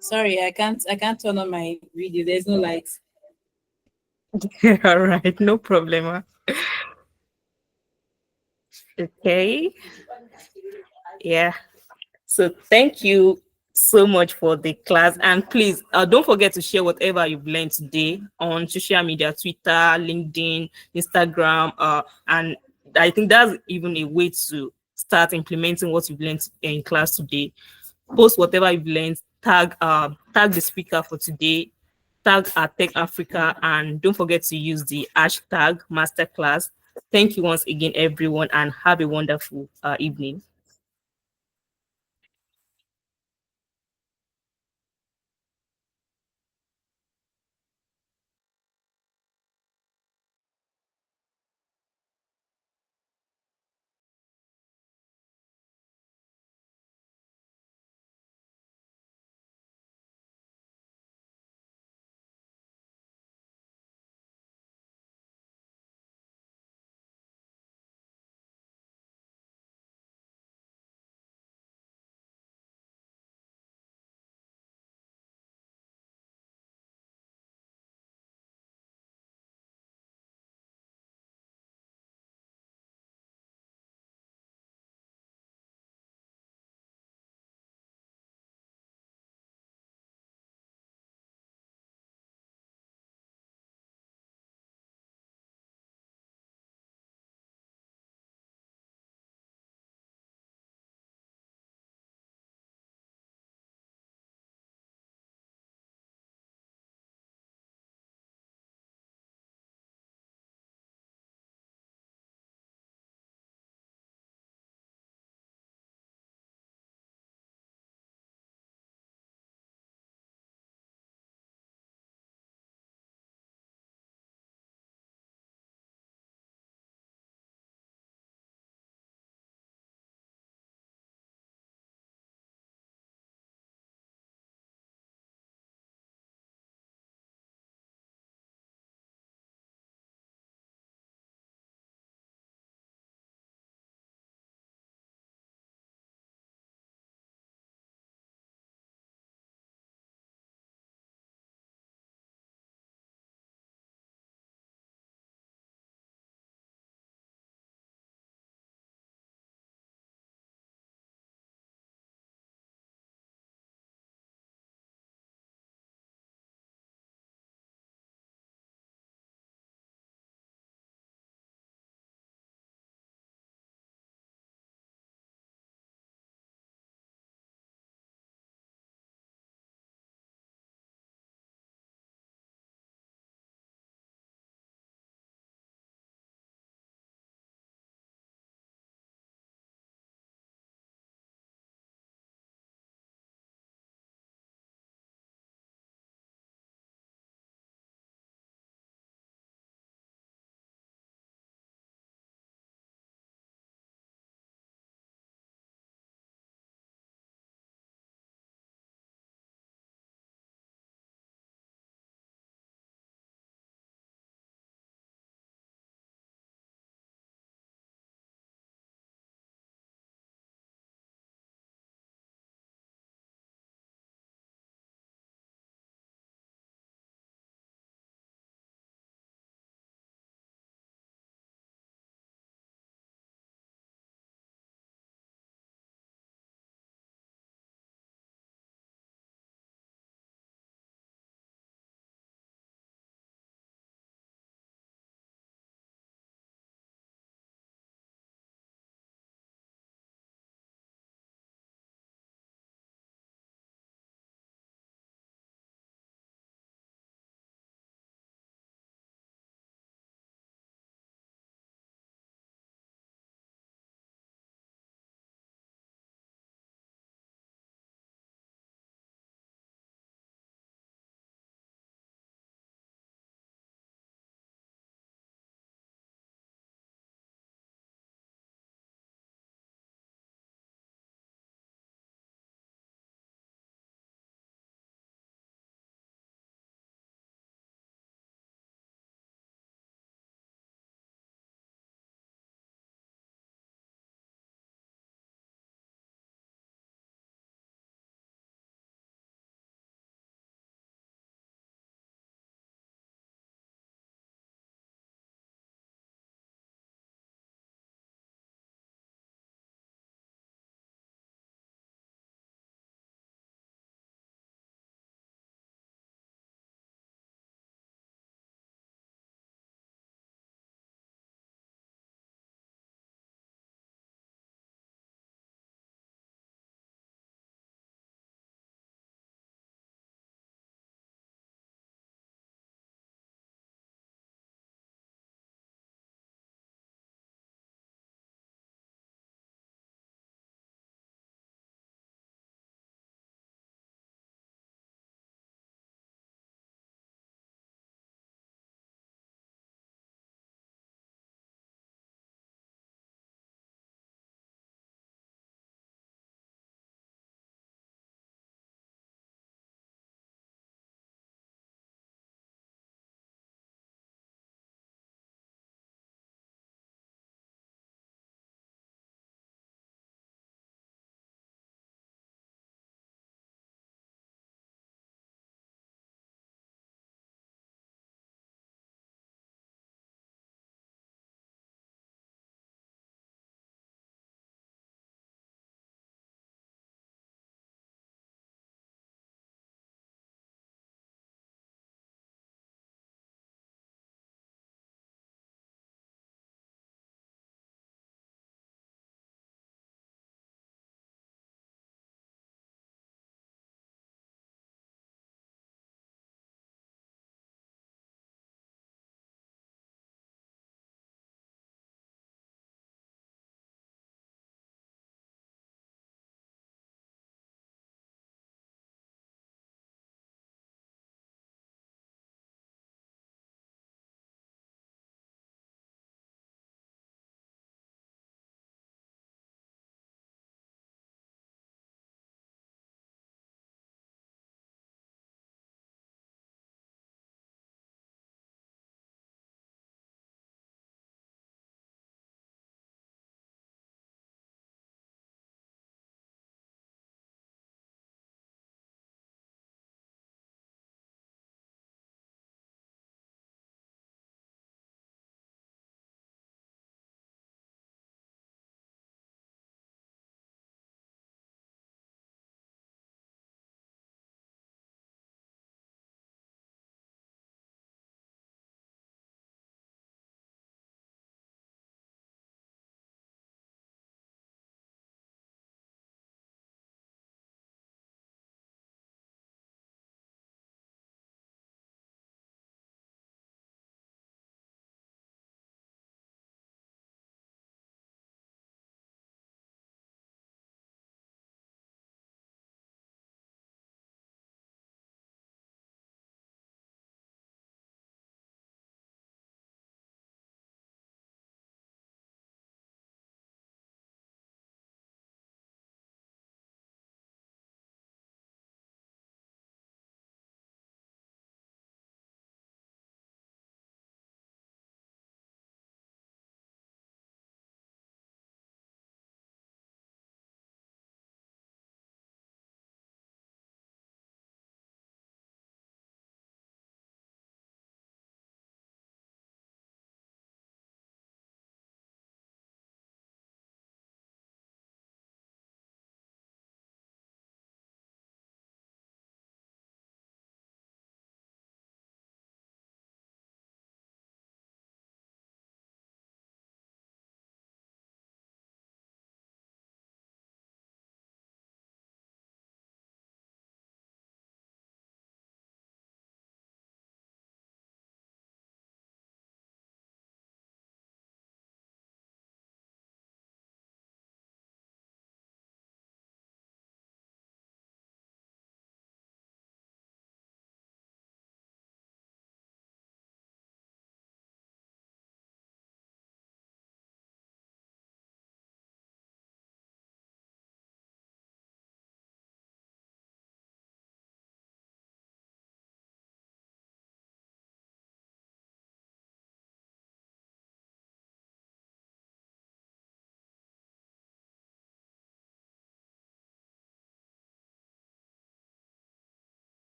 Sorry, I can't turn on my video. There's no lights. All right, no problem, ma'am. Okay. Yeah. So thank you so much for the class. And please don't forget to share whatever you've learned today on social media, Twitter, LinkedIn, Instagram. And I think that's even a way to start implementing what you've learned in class today. Post whatever you've learned, tag the speaker for today, tag at Tech Africa, and don't forget to use the hashtag masterclass. Thank you once again, everyone, and have a wonderful evening.